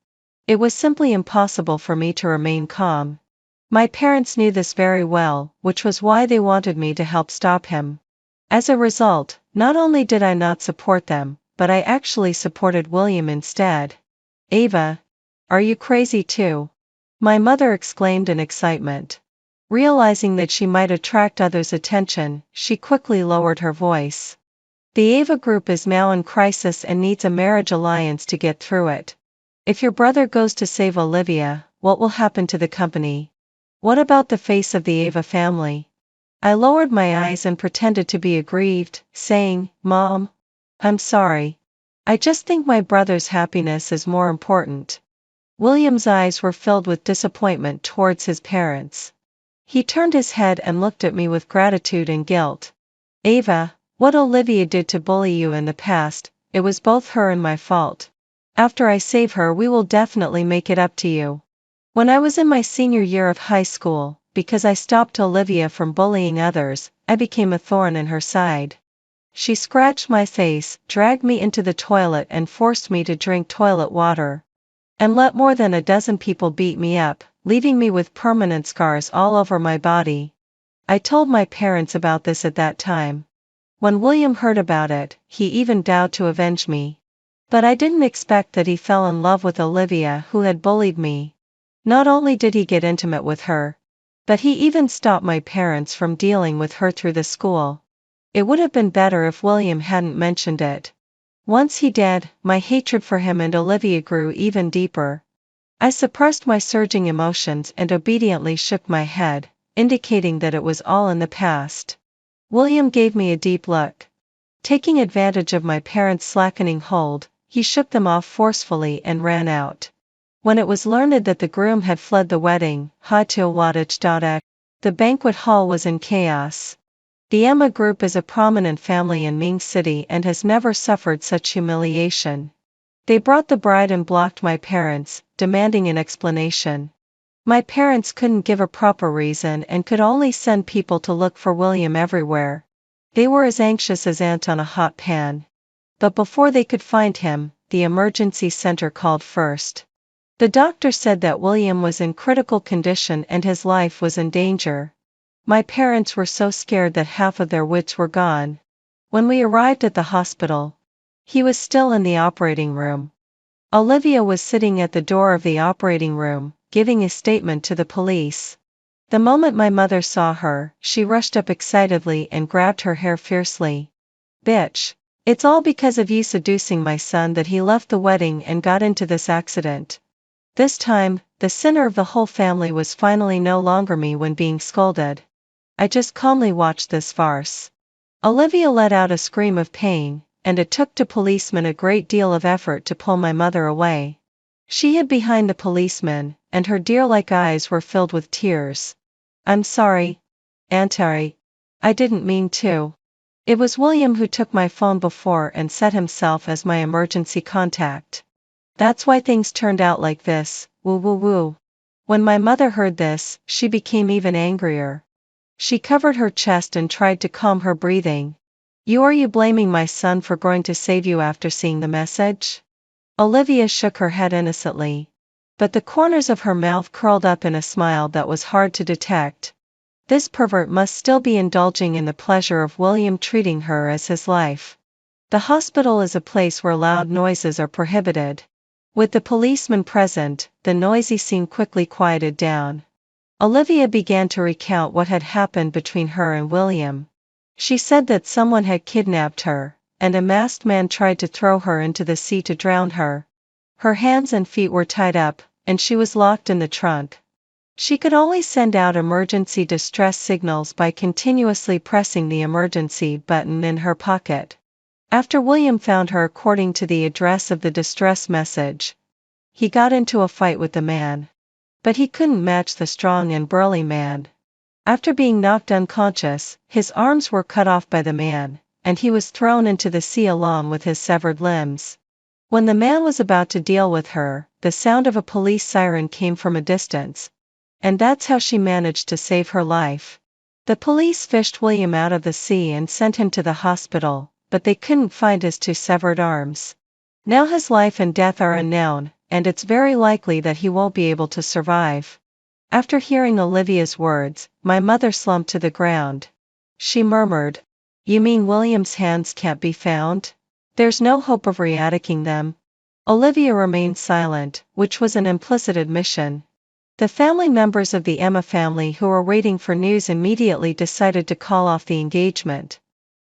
it was simply impossible for me to remain calm. My parents knew this very well, which was why they wanted me to help stop him. As a result, not only did I not support them, but I actually supported William instead. "Ava, are you crazy too?" my mother exclaimed in excitement. Realizing that she might attract others' attention, she quickly lowered her voice. "The Ava group is now in crisis and needs a marriage alliance to get through it. If your brother goes to save Olivia, what will happen to the company? What about the face of the Ava family?" I lowered my eyes and pretended to be aggrieved, saying, "Mom, I'm sorry. I just think my brother's happiness is more important." William's eyes were filled with disappointment towards his parents. He turned his head and looked at me with gratitude and guilt. "Ava, what Olivia did to bully you in the past, it was both her and my fault. After I save her, we will definitely make it up to you. When I was in my senior year of high school, because I stopped Olivia from bullying others, I became a thorn in her side. She scratched my face, dragged me into the toilet and forced me to drink toilet water. And let more than a dozen people beat me up, leaving me with permanent scars all over my body. I told my parents about this at that time. When William heard about it, he even vowed to avenge me. But I didn't expect that he fell in love with Olivia, who had bullied me. Not only did he get intimate with her, but he even stopped my parents from dealing with her through the school. It would have been better if William hadn't mentioned it. Once he did, my hatred for him and Olivia grew even deeper. I suppressed my surging emotions and obediently shook my head, indicating that it was all in the past. William gave me a deep look. Taking advantage of my parents' slackening hold, he shook them off forcefully and ran out. When it was learned that the groom had fled the wedding, the banquet hall was in chaos. The Emma group is a prominent family in Ming City and has never suffered such humiliation. They brought the bride and blocked my parents, demanding an explanation. My parents couldn't give a proper reason and could only send people to look for William everywhere. They were as anxious as ants on a hot pan. But before they could find him, the emergency center called first. The doctor said that William was in critical condition and his life was in danger. My parents were so scared that half of their wits were gone. When we arrived at the hospital, he was still in the operating room. Olivia was sitting at the door of the operating room, giving a statement to the police. The moment my mother saw her, she rushed up excitedly and grabbed her hair fiercely. "Bitch! It's all because of you seducing my son that he left the wedding and got into this accident." This time, the sinner of the whole family was finally no longer me when being scolded. I just calmly watched this farce. Olivia let out a scream of pain, and it took the policeman a great deal of effort to pull my mother away. She hid behind the policeman, and her deer-like eyes were filled with tears. "I'm sorry, Auntie. I didn't mean to. It was William who took my phone before and set himself as my emergency contact. That's why things turned out like this, woo woo woo." When my mother heard this, she became even angrier. She covered her chest and tried to calm her breathing. Are you blaming my son for going to save you after seeing the message?" Olivia shook her head innocently. But the corners of her mouth curled up in a smile that was hard to detect. This pervert must still be indulging in the pleasure of William treating her as his life. The hospital is a place where loud noises are prohibited. With the policeman present, the noisy scene quickly quieted down. Olivia began to recount what had happened between her and William. She said that someone had kidnapped her, and a masked man tried to throw her into the sea to drown her. Her hands and feet were tied up, and she was locked in the trunk. She could only send out emergency distress signals by continuously pressing the emergency button in her pocket. After William found her according to the address of the distress message, he got into a fight with the man. But he couldn't match the strong and burly man. After being knocked unconscious, his arms were cut off by the man, and he was thrown into the sea along with his severed limbs. When the man was about to deal with her, the sound of a police siren came from a distance. And that's how she managed to save her life. The police fished William out of the sea and sent him to the hospital, but they couldn't find his two severed arms. Now his life and death are unknown, and it's very likely that he won't be able to survive. After hearing Olivia's words, my mother slumped to the ground. She murmured, "You mean William's hands can't be found? There's no hope of re-attaching them?" Olivia remained silent, which was an implicit admission. The family members of the Emma family who were waiting for news immediately decided to call off the engagement.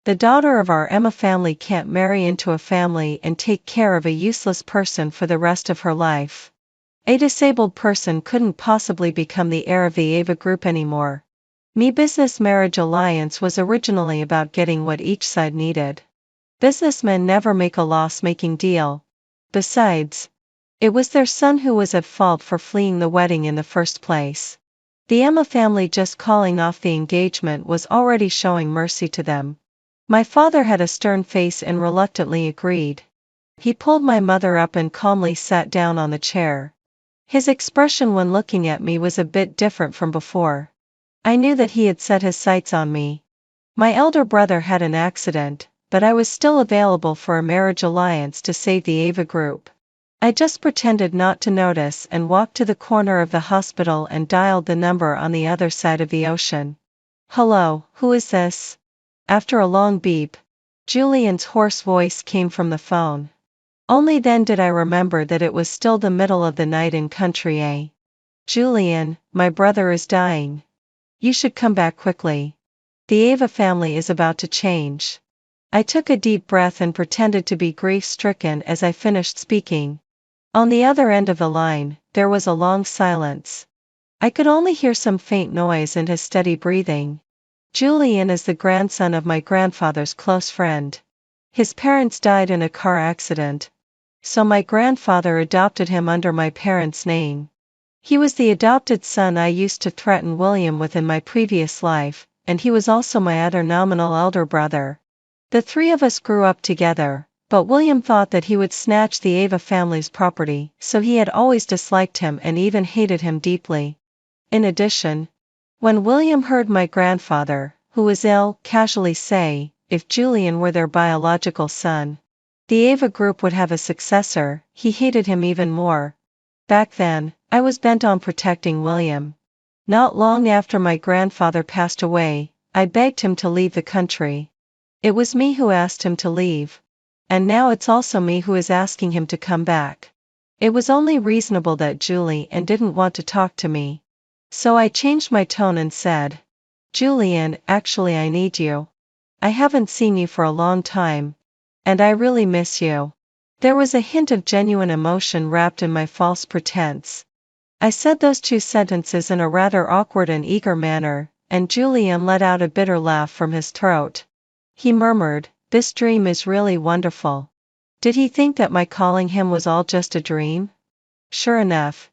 The daughter of our Emma family can't marry into a family and take care of a useless person for the rest of her life. A disabled person couldn't possibly become the heir of the Ava group anymore. Me business marriage alliance was originally about getting what each side needed. Businessmen never make a loss-making deal. Besides, it was their son who was at fault for fleeing the wedding in the first place. The Emma family just calling off the engagement was already showing mercy to them. My father had a stern face and reluctantly agreed. He pulled my mother up and calmly sat down on the chair. His expression when looking at me was a bit different from before. I knew that he had set his sights on me. My elder brother had an accident, but I was still available for a marriage alliance to save the Ava group. I just pretended not to notice and walked to the corner of the hospital and dialed the number on the other side of the ocean. "Hello, who is this?" After a long beep, Julian's hoarse voice came from the phone. Only then did I remember that it was still the middle of the night in country A. "Julian, my brother is dying. You should come back quickly. The Ava family is about to change." I took a deep breath and pretended to be grief-stricken as I finished speaking. On the other end of the line, there was a long silence. I could only hear some faint noise and his steady breathing. Julian is the grandson of my grandfather's close friend. His parents died in a car accident, so my grandfather adopted him under my parents' name. He was the adopted son I used to threaten William with in my previous life, and he was also my other nominal elder brother. The three of us grew up together. But William thought that he would snatch the Ava family's property, so he had always disliked him and even hated him deeply. In addition, when William heard my grandfather, who was ill, casually say, if Julian were their biological son, the Ava group would have a successor, he hated him even more. Back then, I was bent on protecting William. Not long after my grandfather passed away, I begged him to leave the country. It was me who asked him to leave. And now it's also me who is asking him to come back. It was only reasonable that Julian didn't want to talk to me. So I changed my tone and said, "Julian, actually I need you. I haven't seen you for a long time. And I really miss you." There was a hint of genuine emotion wrapped in my false pretense. I said those two sentences in a rather awkward and eager manner, and Julian let out a bitter laugh from his throat. He murmured, "This dream is really wonderful." Did he think that my calling him was all just a dream? Sure enough,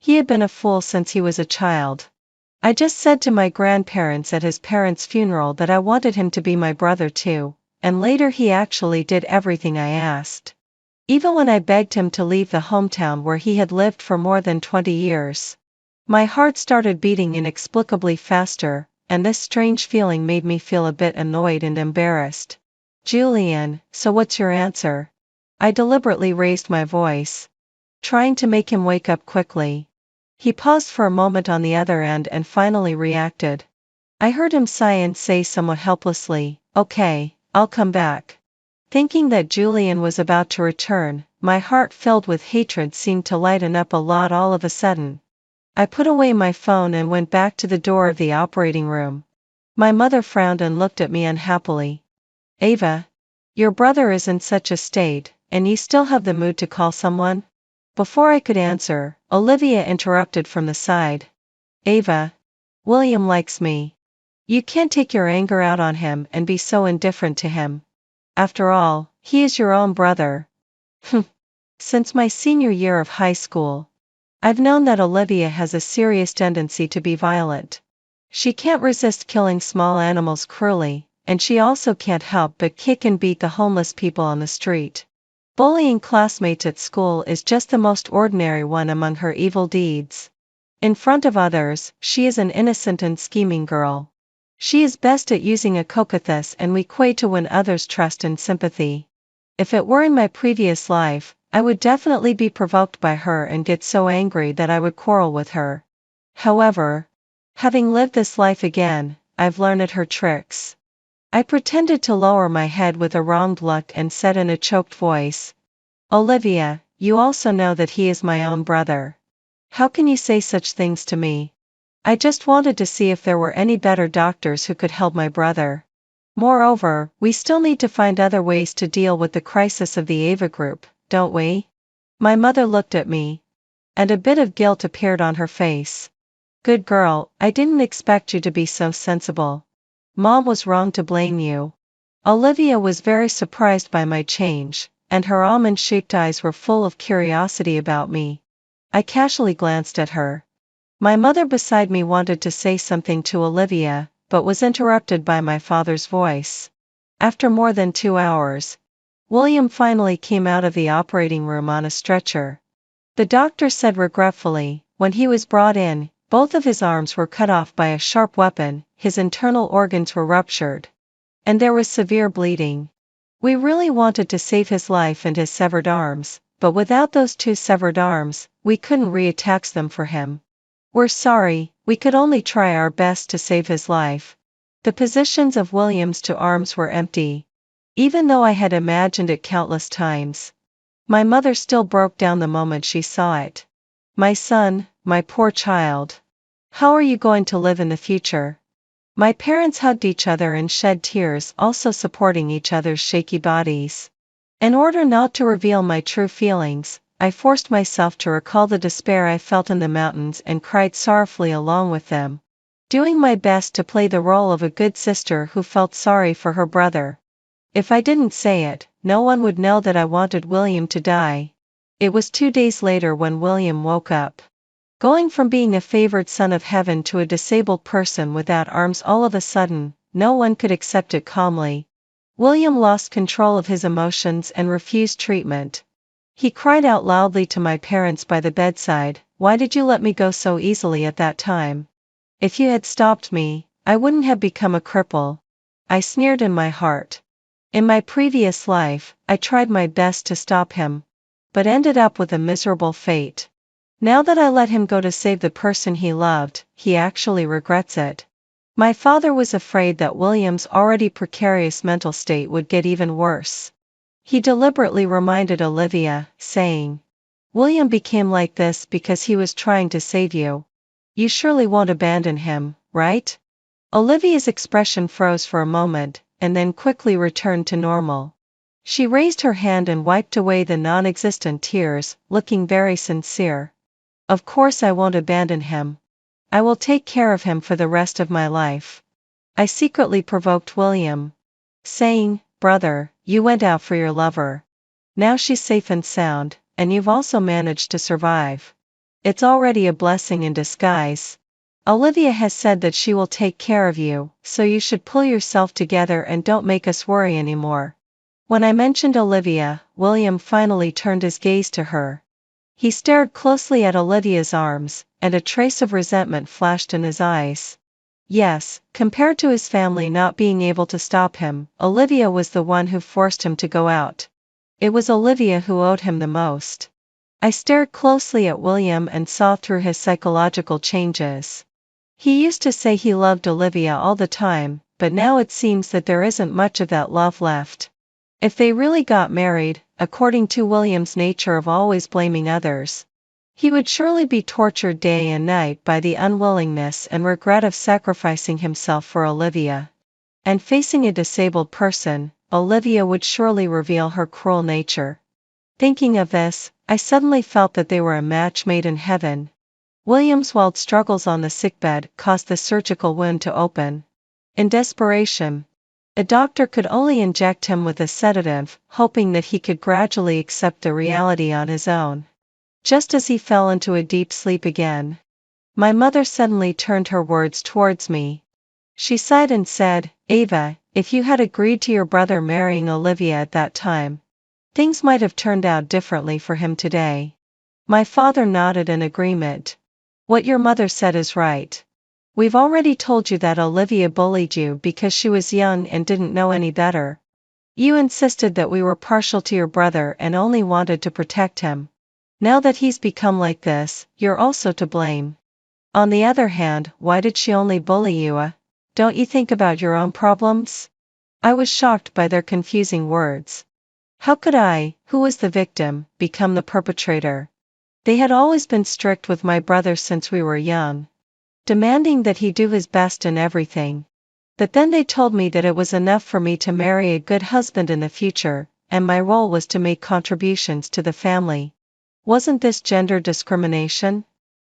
He had been a fool since he was a child. I just said to my grandparents at his parents' funeral that I wanted him to be my brother too, and later he actually did everything I asked. Even when I begged him to leave the hometown where he had lived for more than 20 years. My heart started beating inexplicably faster, and this strange feeling made me feel a bit annoyed and embarrassed. Julian, so what's your answer? I deliberately raised my voice, trying to make him wake up quickly. He paused for a moment on the other end and finally reacted. I heard him sigh and say somewhat helplessly, "Okay, I'll come back." Thinking that Julian was about to return, my heart filled with hatred seemed to lighten up a lot all of a sudden. I put away my phone and went back to the door of the operating room. My mother frowned and looked at me unhappily. "Ava, your brother is in such a state, and you still have the mood to call someone?" Before I could answer, Olivia interrupted from the side. "Ava, William likes me. You can't take your anger out on him and be so indifferent to him. After all, he is your own brother." Since my senior year of high school, I've known that Olivia has a serious tendency to be violent. She can't resist killing small animals cruelly, and she also can't help but kick and beat the homeless people on the street. Bullying classmates at school is just the most ordinary one among her evil deeds. In front of others, she is an innocent and scheming girl. She is best at using a coquetess and way to win others' trust and sympathy. If it were in my previous life, I would definitely be provoked by her and get so angry that I would quarrel with her. However, having lived this life again, I've learned her tricks. I pretended to lower my head with a wronged look and said in a choked voice, "Olivia, you also know that he is my own brother. How can you say such things to me? I just wanted to see if there were any better doctors who could help my brother. Moreover, we still need to find other ways to deal with the crisis of the Ava group, don't we?" My mother looked at me, and a bit of guilt appeared on her face. "Good girl, I didn't expect you to be so sensible. Mom was wrong to blame you." Olivia was very surprised by my change, and her almond-shaped eyes were full of curiosity about me. I casually glanced at her. My mother beside me wanted to say something to Olivia, but was interrupted by my father's voice. After more than 2 hours, William finally came out of the operating room on a stretcher. The doctor said regretfully, when he was brought in, both of his arms were cut off by a sharp weapon, his internal organs were ruptured, and there was severe bleeding. We really wanted to save his life and his severed arms, but without those 2 severed arms, we couldn't reattach them for him. We're sorry, we could only try our best to save his life. The positions of William's 2 arms were empty. Even though I had imagined it countless times, my mother still broke down the moment she saw it. "My son, my poor child. How are you going to live in the future?" My parents hugged each other and shed tears, also supporting each other's shaky bodies. In order not to reveal my true feelings, I forced myself to recall the despair I felt in the mountains and cried sorrowfully along with them, doing my best to play the role of a good sister who felt sorry for her brother. If I didn't say it, no one would know that I wanted William to die. It was 2 days later when William woke up. Going from being a favored son of heaven to a disabled person without arms all of a sudden, no one could accept it calmly. William lost control of his emotions and refused treatment. He cried out loudly to my parents by the bedside, "Why did you let me go so easily at that time? If you had stopped me, I wouldn't have become a cripple." I sneered in my heart. In my previous life, I tried my best to stop him, but ended up with a miserable fate. Now that I let him go to save the person he loved, he actually regrets it. My father was afraid that William's already precarious mental state would get even worse. He deliberately reminded Olivia, saying, "William became like this because he was trying to save you. You surely won't abandon him, right?" Olivia's expression froze for a moment, and then quickly returned to normal. She raised her hand and wiped away the non-existent tears, looking very sincere. "Of course I won't abandon him. I will take care of him for the rest of my life." I secretly provoked William, saying, "Brother, you went out for your lover. Now she's safe and sound, and you've also managed to survive. It's already a blessing in disguise. Olivia has said that she will take care of you, so you should pull yourself together and don't make us worry anymore. When I mentioned Olivia, William finally turned his gaze to her. He stared closely at Olivia's arms, and a trace of resentment flashed in his eyes. Yes, compared to his family not being able to stop him, Olivia was the one who forced him to go out. It was Olivia who owed him the most. I stared closely at William and saw through his psychological changes. He used to say he loved Olivia all the time, but now it seems that there isn't much of that love left. If they really got married, according to William's nature of always blaming others, he would surely be tortured day and night by the unwillingness and regret of sacrificing himself for Olivia. And facing a disabled person, Olivia would surely reveal her cruel nature. Thinking of this, I suddenly felt that they were a match made in heaven. William's wild struggles on the sickbed caused the surgical wound to open. In desperation, a doctor could only inject him with a sedative, hoping that he could gradually accept the reality on his own. Just as he fell into a deep sleep again, my mother suddenly turned her words towards me. She sighed and said, "Ava, if you had agreed to your brother marrying Olivia at that time, things might have turned out differently for him today." My father nodded in agreement. "What your mother said is right. We've already told you that Olivia bullied you because she was young and didn't know any better. You insisted that we were partial to your brother and only wanted to protect him. Now that he's become like this, you're also to blame. On the other hand, why did she only bully you? Don't you think about your own problems?" I was shocked by their confusing words. How could I, who was the victim, become the perpetrator? They had always been strict with my brother since we were young, demanding that he do his best in everything. But then they told me that it was enough for me to marry a good husband in the future, and my role was to make contributions to the family. Wasn't this gender discrimination?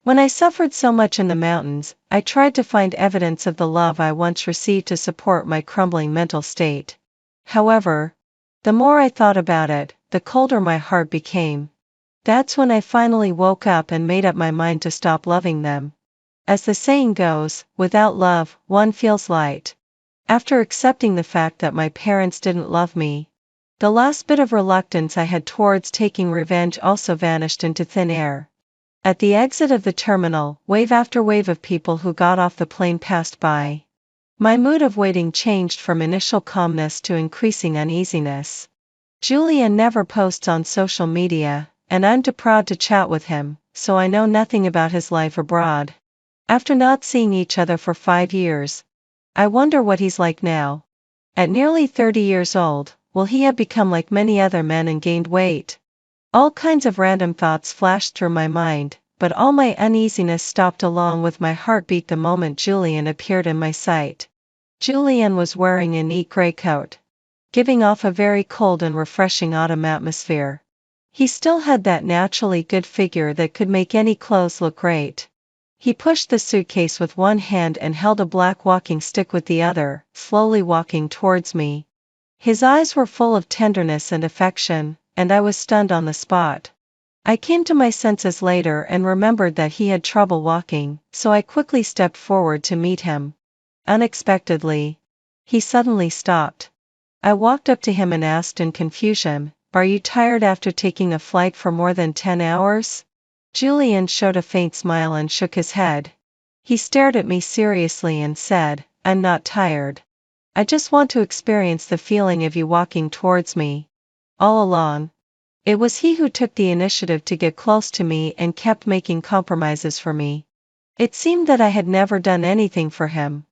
When I suffered so much in the mountains, I tried to find evidence of the love I once received to support my crumbling mental state. However, the more I thought about it, the colder my heart became. That's when I finally woke up and made up my mind to stop loving them. As the saying goes, without love, one feels light. After accepting the fact that my parents didn't love me, the last bit of reluctance I had towards taking revenge also vanished into thin air. At the exit of the terminal, wave after wave of people who got off the plane passed by. My mood of waiting changed from initial calmness to increasing uneasiness. Julian never posts on social media, and I'm too proud to chat with him, so I know nothing about his life abroad. After not seeing each other for 5 years, I wonder what he's like now. At nearly 30 years old, will he have become like many other men and gained weight? All kinds of random thoughts flashed through my mind, but all my uneasiness stopped along with my heartbeat the moment Julian appeared in my sight. Julian was wearing a neat gray coat, giving off a very cold and refreshing autumn atmosphere. He still had that naturally good figure that could make any clothes look great. He pushed the suitcase with one hand and held a black walking stick with the other, slowly walking towards me. His eyes were full of tenderness and affection, and I was stunned on the spot. I came to my senses later and remembered that he had trouble walking, so I quickly stepped forward to meet him. Unexpectedly, he suddenly stopped. I walked up to him and asked in confusion, "Are you tired after taking a flight for more than 10 hours?" Julian showed a faint smile and shook his head. He stared at me seriously and said, "I'm not tired. I just want to experience the feeling of you walking towards me." All along, it was he who took the initiative to get close to me and kept making compromises for me. It seemed that I had never done anything for him.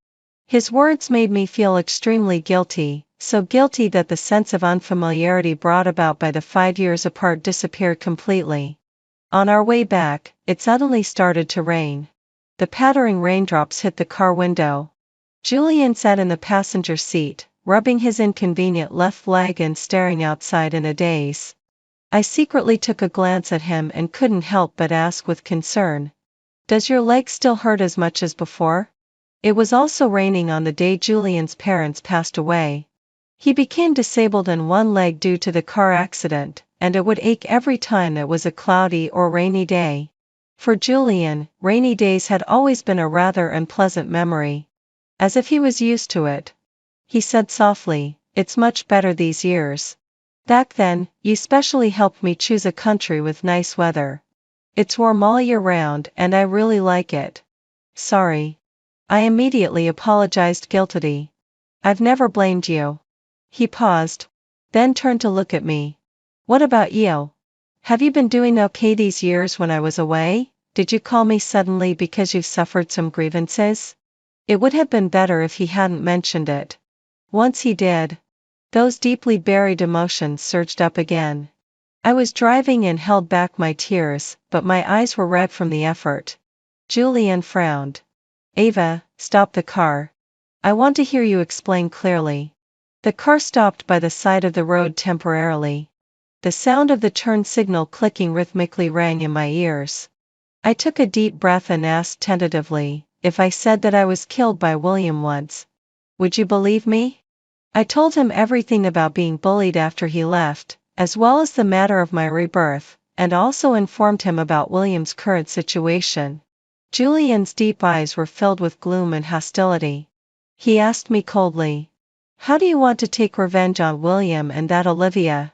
His words made me feel extremely guilty, so guilty that the sense of unfamiliarity brought about by the 5 years apart disappeared completely. On our way back, it suddenly started to rain. The pattering raindrops hit the car window. Julian sat in the passenger seat, rubbing his inconvenient left leg and staring outside in a daze. I secretly took a glance at him and couldn't help but ask with concern, "Does your leg still hurt as much as before?" It was also raining on the day Julian's parents passed away. He became disabled in one leg due to the car accident, and it would ache every time it was a cloudy or rainy day. For Julian, rainy days had always been a rather unpleasant memory. As if he was used to it. He said softly, "It's much better these years. Back then, you specially helped me choose a country with nice weather. It's warm all year round and I really like it." "Sorry." I immediately apologized guiltily. "I've never blamed you." He paused. Then turned to look at me. "What about you? Have you been doing okay these years when I was away? Did you call me suddenly because you've suffered some grievances?" It would have been better if he hadn't mentioned it. Once he did. Those deeply buried emotions surged up again. I was driving and held back my tears, but my eyes were red from the effort. Julian frowned. "Ava, stop the car. I want to hear you explain clearly." The car stopped by the side of the road temporarily. The sound of the turn signal clicking rhythmically rang in my ears. I took a deep breath and asked tentatively, "If I said that I was killed by William once, would you believe me?" I told him everything about being bullied after he left, as well as the matter of my rebirth, and also informed him about William's current situation. Julian's deep eyes were filled with gloom and hostility. He asked me coldly, "How do you want to take revenge on William and that Olivia?"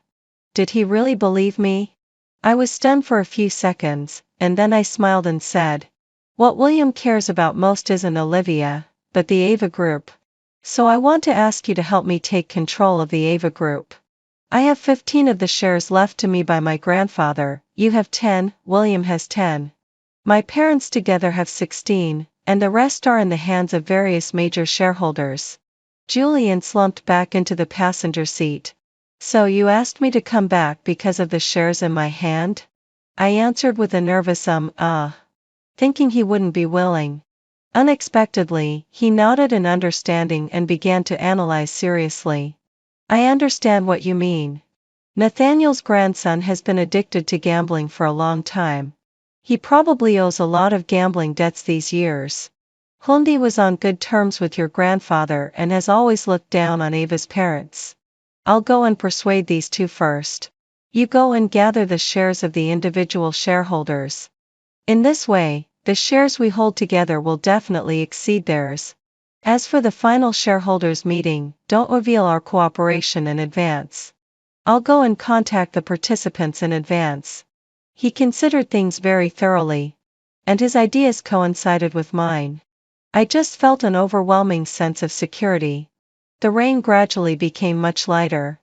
Did he really believe me? I was stunned for a few seconds, and then I smiled and said, "What William cares about most isn't Olivia, but the Ava Group. So I want to ask you to help me take control of the Ava Group. I have 15 of the shares left to me by my grandfather, you have 10, William has 10. My parents together have 16, and the rest are in the hands of various major shareholders." Julian slumped back into the passenger seat. "So you asked me to come back because of the shares in my hand?" I answered with a nervous thinking he wouldn't be willing. Unexpectedly, he nodded in understanding and began to analyze seriously. "I understand what you mean. Nathaniel's grandson has been addicted to gambling for a long time. He probably owes a lot of gambling debts these years. Hundi was on good terms with your grandfather and has always looked down on Ava's parents. I'll go and persuade these two first. You go and gather the shares of the individual shareholders. In this way, the shares we hold together will definitely exceed theirs. As for the final shareholders meeting, don't reveal our cooperation in advance. I'll go and contact the participants in advance." He considered things very thoroughly. And his ideas coincided with mine. I just felt an overwhelming sense of security. The rain gradually became much lighter.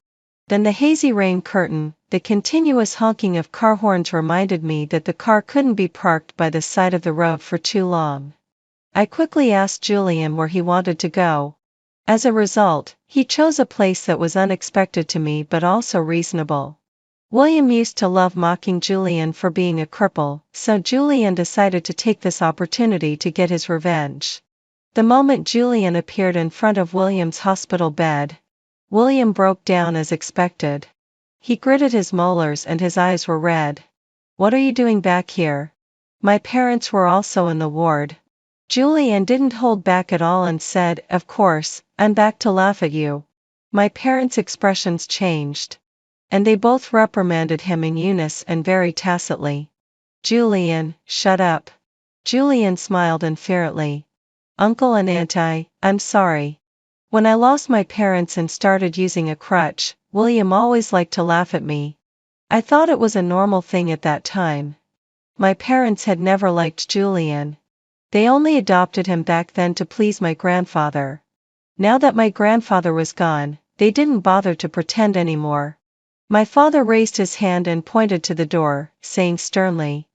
Then the hazy rain curtain, the continuous honking of car horns reminded me that the car couldn't be parked by the side of the road for too long. I quickly asked Julian where he wanted to go. As a result, he chose a place that was unexpected to me but also reasonable. William used to love mocking Julian for being a cripple, so Julian decided to take this opportunity to get his revenge. The moment Julian appeared in front of William's hospital bed, William broke down as expected. He gritted his molars and his eyes were red. "What are you doing back here? My parents were also in the ward." Julian didn't hold back at all and said, "Of course, I'm back to laugh at you." My parents' expressions changed. And they both reprimanded him in unison and very tacitly. "Julian, shut up." Julian smiled unfearly. "Uncle and Auntie, I'm sorry. When I lost my parents and started using a crutch, William always liked to laugh at me. I thought it was a normal thing at that time. My parents had never liked Julian. They only adopted him back then to please my grandfather. Now that my grandfather was gone, they didn't bother to pretend anymore." My father raised his hand and pointed to the door, saying sternly,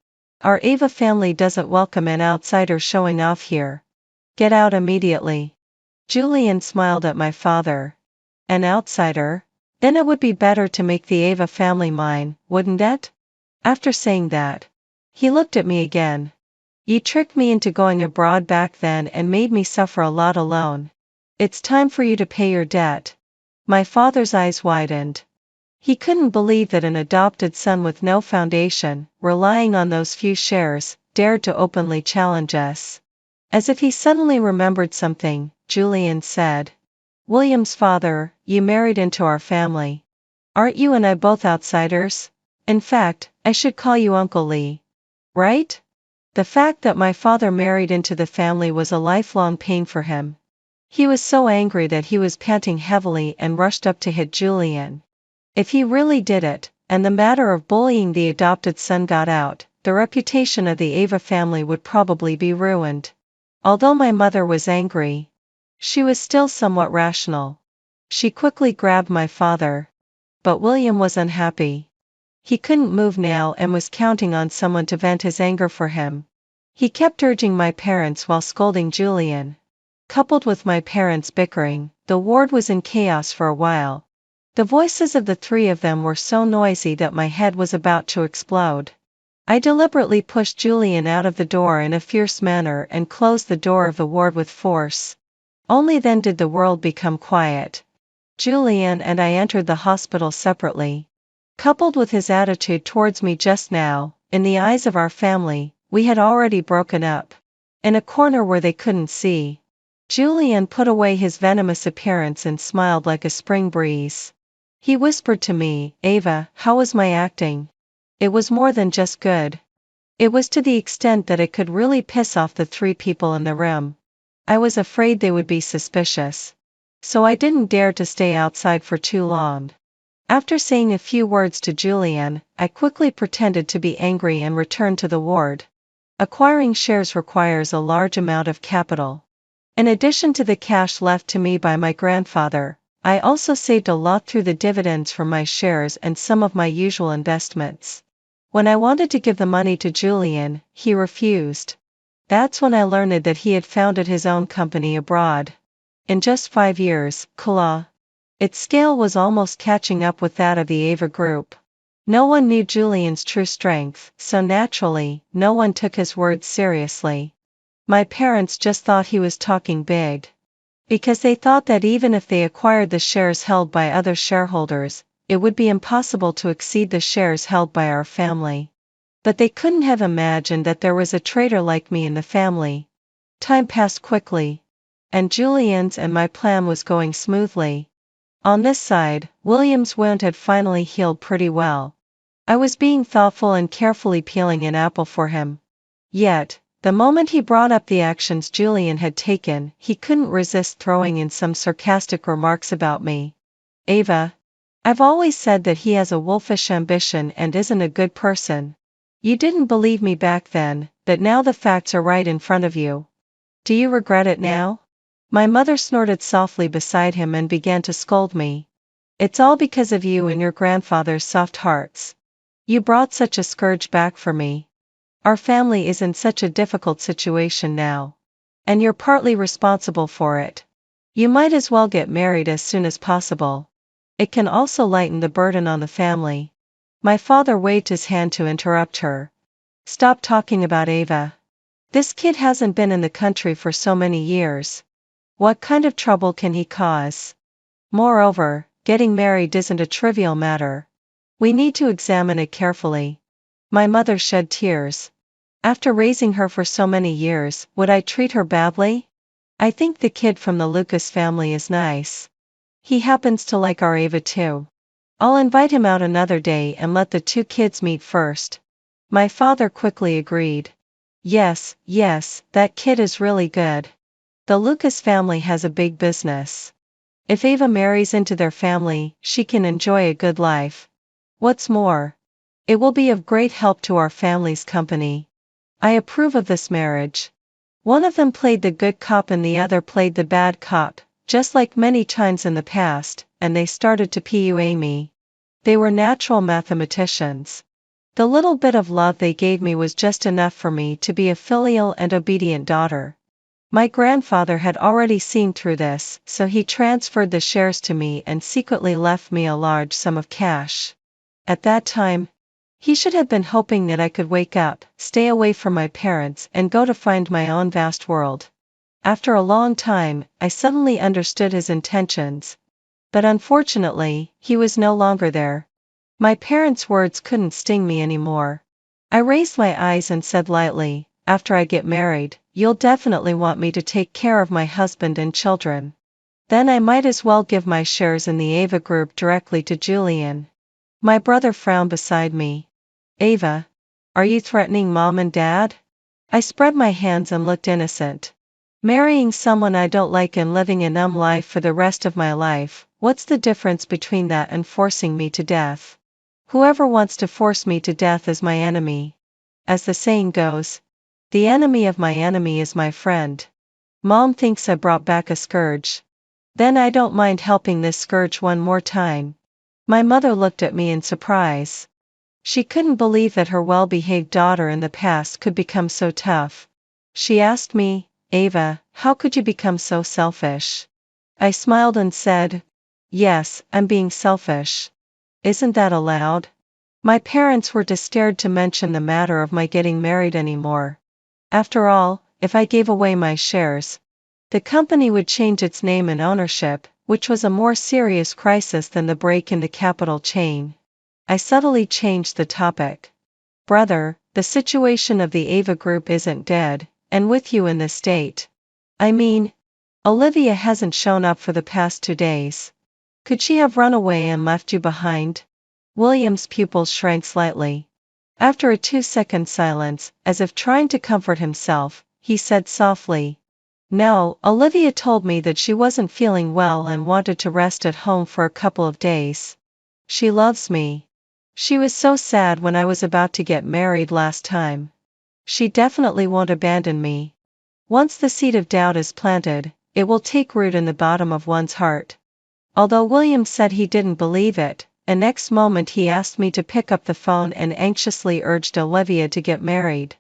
"Our Ava family doesn't welcome an outsider showing off here. Get out immediately." Julian smiled at my father. "An outsider? Then it would be better to make the Ava family mine, wouldn't it?" After saying that, he looked at me again. "You tricked me into going abroad back then and made me suffer a lot alone. It's time for you to pay your debt." My father's eyes widened. He couldn't believe that an adopted son with no foundation, relying on those few shares, dared to openly challenge us. As if he suddenly remembered something, Julian said, "William's father, you married into our family. Aren't you and I both outsiders? In fact, I should call you Uncle Lee. Right?" The fact that my father married into the family was a lifelong pain for him. He was so angry that he was panting heavily and rushed up to hit Julian. If he really did it, and the matter of bullying the adopted son got out, the reputation of the Ava family would probably be ruined. Although my mother was angry, she was still somewhat rational. She quickly grabbed my father. But William was unhappy. He couldn't move now and was counting on someone to vent his anger for him. He kept urging my parents while scolding Julian. Coupled with my parents bickering, the ward was in chaos for a while. The voices of the three of them were so noisy that my head was about to explode. I deliberately pushed Julian out of the door in a fierce manner and closed the door of the ward with force. Only then did the world become quiet. Julian and I entered the hospital separately. Coupled with his attitude towards me just now, in the eyes of our family, we had already broken up. In a corner where they couldn't see, Julian put away his venomous appearance and smiled like a spring breeze. He whispered to me, "Ava, how was my acting?" It was more than just good. It was to the extent that it could really piss off the three people in the room. I was afraid they would be suspicious. So I didn't dare to stay outside for too long. After saying a few words to Julian, I quickly pretended to be angry and returned to the ward. Acquiring shares requires a large amount of capital. In addition to the cash left to me by my grandfather, I also saved a lot through the dividends from my shares and some of my usual investments. When I wanted to give the money to Julian, he refused. That's when I learned that he had founded his own company abroad. In just 5 years, its scale was almost catching up with that of the Ava Group. No one knew Julian's true strength, so naturally, no one took his words seriously. My parents just thought he was talking big. Because they thought that even if they acquired the shares held by other shareholders, it would be impossible to exceed the shares held by our family. But they couldn't have imagined that there was a traitor like me in the family. Time passed quickly. And Julian's and my plan was going smoothly. On this side, William's wound had finally healed pretty well. I was being thoughtful and carefully peeling an apple for him. Yet, the moment he brought up the actions Julian had taken, he couldn't resist throwing in some sarcastic remarks about me. "Ava, I've always said that he has a wolfish ambition and isn't a good person. You didn't believe me back then, but now the facts are right in front of you. Do you regret it now?" My mother snorted softly beside him and began to scold me. "It's all because of you and your grandfather's soft hearts. You brought such a scourge back for me. Our family is in such a difficult situation now. And you're partly responsible for it. You might as well get married as soon as possible. It can also lighten the burden on the family." My father waved his hand to interrupt her. "Stop talking about Ava. This kid hasn't been in the country for so many years. What kind of trouble can he cause? Moreover, getting married isn't a trivial matter. We need to examine it carefully." My mother shed tears. After raising her for so many years, would I treat her badly? "I think the kid from the Lucas family is nice. He happens to like our Ava too. I'll invite him out another day and let the two kids meet first." My father quickly agreed. Yes, that kid is really good. The Lucas family has a big business. If Ava marries into their family, she can enjoy a good life. What's more, it will be of great help to our family's company. I approve of this marriage." One of them played the good cop and the other played the bad cop, just like many times in the past, and they started to PUA me. They were natural mathematicians. The little bit of love they gave me was just enough for me to be a filial and obedient daughter. My grandfather had already seen through this, so he transferred the shares to me and secretly left me a large sum of cash. At that time, he should have been hoping that I could wake up, stay away from my parents and go to find my own vast world. After a long time, I suddenly understood his intentions. But unfortunately, he was no longer there. My parents' words couldn't sting me anymore. I raised my eyes and said lightly, "After I get married, you'll definitely want me to take care of my husband and children. Then I might as well give my shares in the Ava Group directly to Julian." My brother frowned beside me. "Ava, are you threatening Mom and Dad?" I spread my hands and looked innocent. Marrying someone I don't like and living a numb life for the rest of my life, what's the difference between that and forcing me to death? Whoever wants to force me to death is my enemy. As the saying goes, the enemy of my enemy is my friend. Mom thinks I brought back a scourge. Then I don't mind helping this scourge one more time. My mother looked at me in surprise. She couldn't believe that her well-behaved daughter in the past could become so tough. She asked me, Ava, how could you become so selfish? I smiled and said, yes, I'm being selfish. Isn't that allowed? My parents were too scared to mention the matter of my getting married anymore. After all, if I gave away my shares, the company would change its name and ownership, which was a more serious crisis than the break in the capital chain. I subtly changed the topic. Brother, the situation of the Ava group isn't dead, and with you in this state. I mean, Olivia hasn't shown up for the past 2 days. Could she have run away and left you behind? William's pupils shrank slightly. After a 2-second silence, as if trying to comfort himself, he said softly, no, Olivia told me that she wasn't feeling well and wanted to rest at home for a couple of days. She loves me. She was so sad when I was about to get married last time. She definitely won't abandon me. Once the seed of doubt is planted, it will take root in the bottom of one's heart. Although William said he didn't believe it, the next moment he asked me to pick up the phone and anxiously urged Olivia to get married.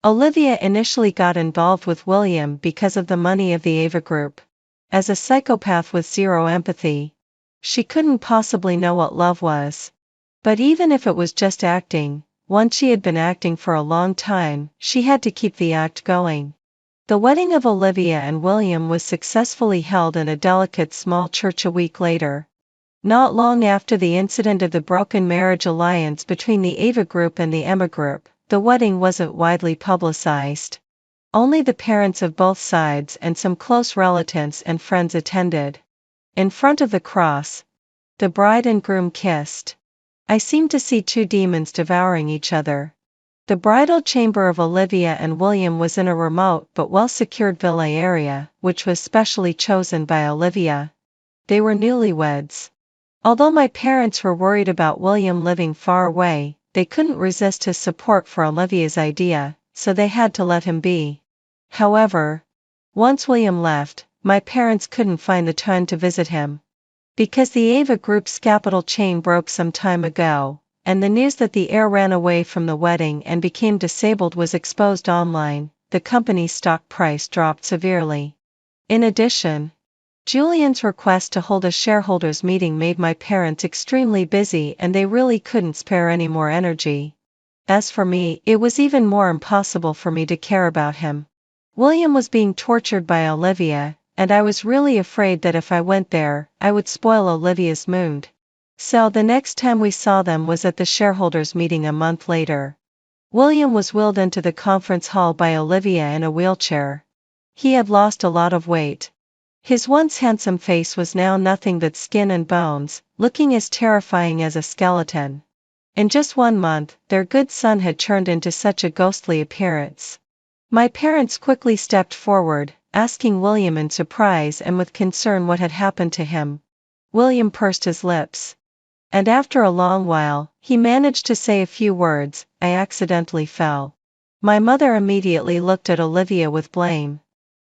Olivia initially got involved with William because of the money of the Ava group. As a psychopath with zero empathy, she couldn't possibly know what love was. But even if it was just acting, once she had been acting for a long time, she had to keep the act going. The wedding of Olivia and William was successfully held in a delicate small church a week later. Not long after the incident of the broken marriage alliance between the Ava group and the Emma group, the wedding wasn't widely publicized. Only the parents of both sides and some close relatives and friends attended. In front of the cross, the bride and groom kissed. I seemed to see 2 demons devouring each other. The bridal chamber of Olivia and William was in a remote but well-secured villa area, which was specially chosen by Olivia. They were newlyweds. Although my parents were worried about William living far away, they couldn't resist his support for Olivia's idea, so they had to let him be. However, once William left, my parents couldn't find the time to visit him. Because the Ava Group's capital chain broke some time ago, and the news that the heir ran away from the wedding and became disabled was exposed online, the company's stock price dropped severely. In addition, Julian's request to hold a shareholders' meeting made my parents extremely busy and they really couldn't spare any more energy. As for me, it was even more impossible for me to care about him. William was being tortured by Olivia, and I was really afraid that if I went there, I would spoil Olivia's mood. So the next time we saw them was at the shareholders' meeting a month later. William was wheeled into the conference hall by Olivia in a wheelchair. He had lost a lot of weight. His once handsome face was now nothing but skin and bones, looking as terrifying as a skeleton. In just 1 month, their good son had turned into such a ghostly appearance. My parents quickly stepped forward, asking William in surprise and with concern what had happened to him. William pursed his lips. And after a long while, he managed to say a few words, I accidentally fell. My mother immediately looked at Olivia with blame.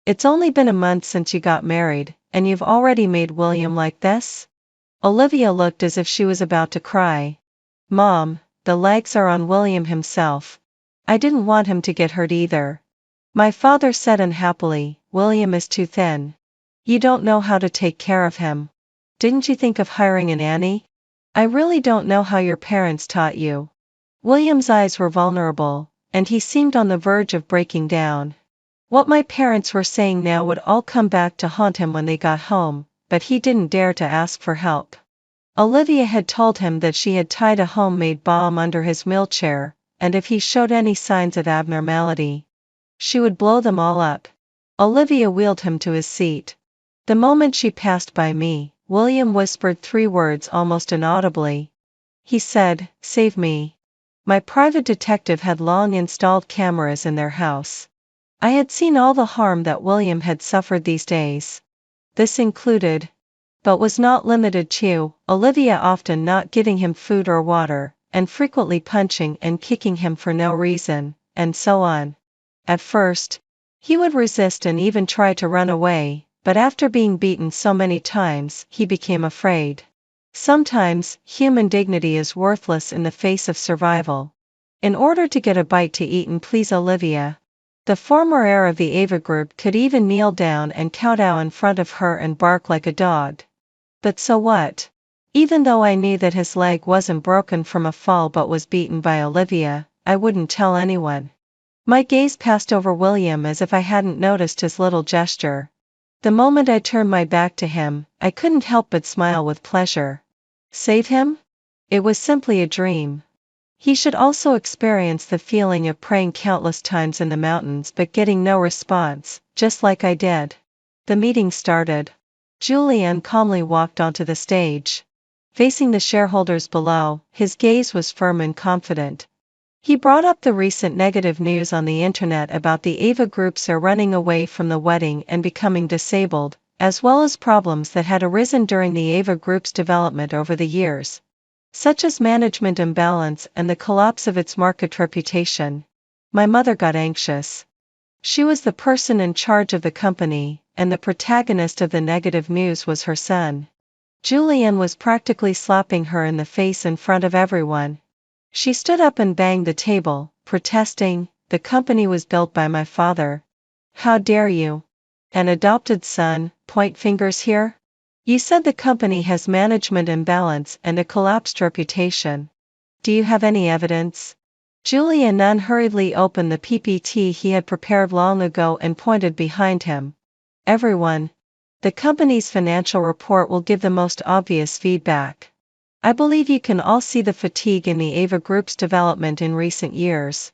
It's only been a month since you got married, and you've already made William like this? Olivia looked as if she was about to cry. Mom, the legs are on William himself. I didn't want him to get hurt either. My father said unhappily, William is too thin. You don't know how to take care of him. Didn't you think of hiring a nanny? I really don't know how your parents taught you. William's eyes were vulnerable, and he seemed on the verge of breaking down. What my parents were saying now would all come back to haunt him when they got home, but he didn't dare to ask for help. Olivia had told him that she had tied a homemade bomb under his wheelchair, and if he showed any signs of abnormality, she would blow them all up. Olivia wheeled him to his seat. The moment she passed by me, William whispered 3 words almost inaudibly. He said, save me. My private detective had long installed cameras in their house. I had seen all the harm that William had suffered these days. This included, but was not limited to, Olivia often not giving him food or water, and frequently punching and kicking him for no reason, and so on. At first, he would resist and even try to run away, but after being beaten so many times, he became afraid. Sometimes, human dignity is worthless in the face of survival. In order to get a bite to eat and please Olivia, the former heir of the Ava group could even kneel down and kowtow in front of her and bark like a dog. But so what? Even though I knew that his leg wasn't broken from a fall but was beaten by Olivia, I wouldn't tell anyone. My gaze passed over William as if I hadn't noticed his little gesture. The moment I turned my back to him, I couldn't help but smile with pleasure. Save him? It was simply a dream. He should also experience the feeling of praying countless times in the mountains but getting no response, just like I did. The meeting started. Julian calmly walked onto the stage. Facing the shareholders below, his gaze was firm and confident. He brought up the recent negative news on the internet about the Ava groups are running away from the wedding and becoming disabled, as well as problems that had arisen during the Ava group's development over the years, such as management imbalance and the collapse of its market reputation. My mother got anxious. She was the person in charge of the company, and the protagonist of the negative news was her son. Julian was practically slapping her in the face in front of everyone. She stood up and banged the table, protesting, "The company was built by my father. How dare you? An adopted son, point fingers here? You said the company has management imbalance and a collapsed reputation. Do you have any evidence?" Julian unhurriedly opened the PPT he had prepared long ago and pointed behind him. "Everyone. The company's financial report will give the most obvious feedback. I believe you can all see the fatigue in the Ava Group's development in recent years."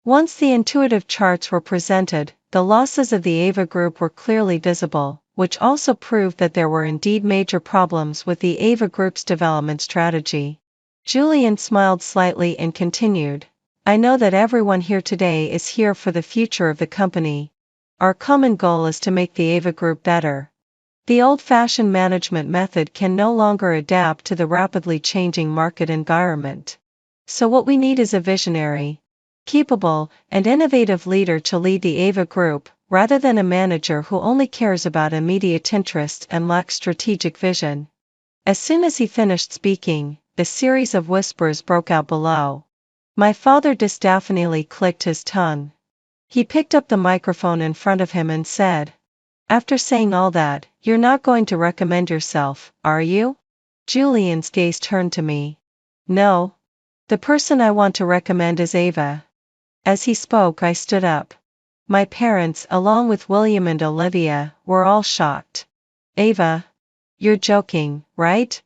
Once the intuitive charts were presented, the losses of the Ava Group were clearly visible, which also proved that there were indeed major problems with the Ava Group's development strategy. Julian smiled slightly and continued, "I know that everyone here today is here for the future of the company. Our common goal is to make the Ava Group better. The old-fashioned management method can no longer adapt to the rapidly changing market environment. So what we need is a visionary, capable, and innovative leader to lead the Ava Group, rather than a manager who only cares about immediate interest and lacks strategic vision." As soon as he finished speaking, a series of whispers broke out below. My father disapprovingly clicked his tongue. He picked up the microphone in front of him and said, "After saying all that, you're not going to recommend yourself, are you?" Julian's gaze turned to me. "No. The person I want to recommend is Ava." As he spoke, I stood up. My parents, along with William and Olivia, were all shocked. "Ava? You're joking, right?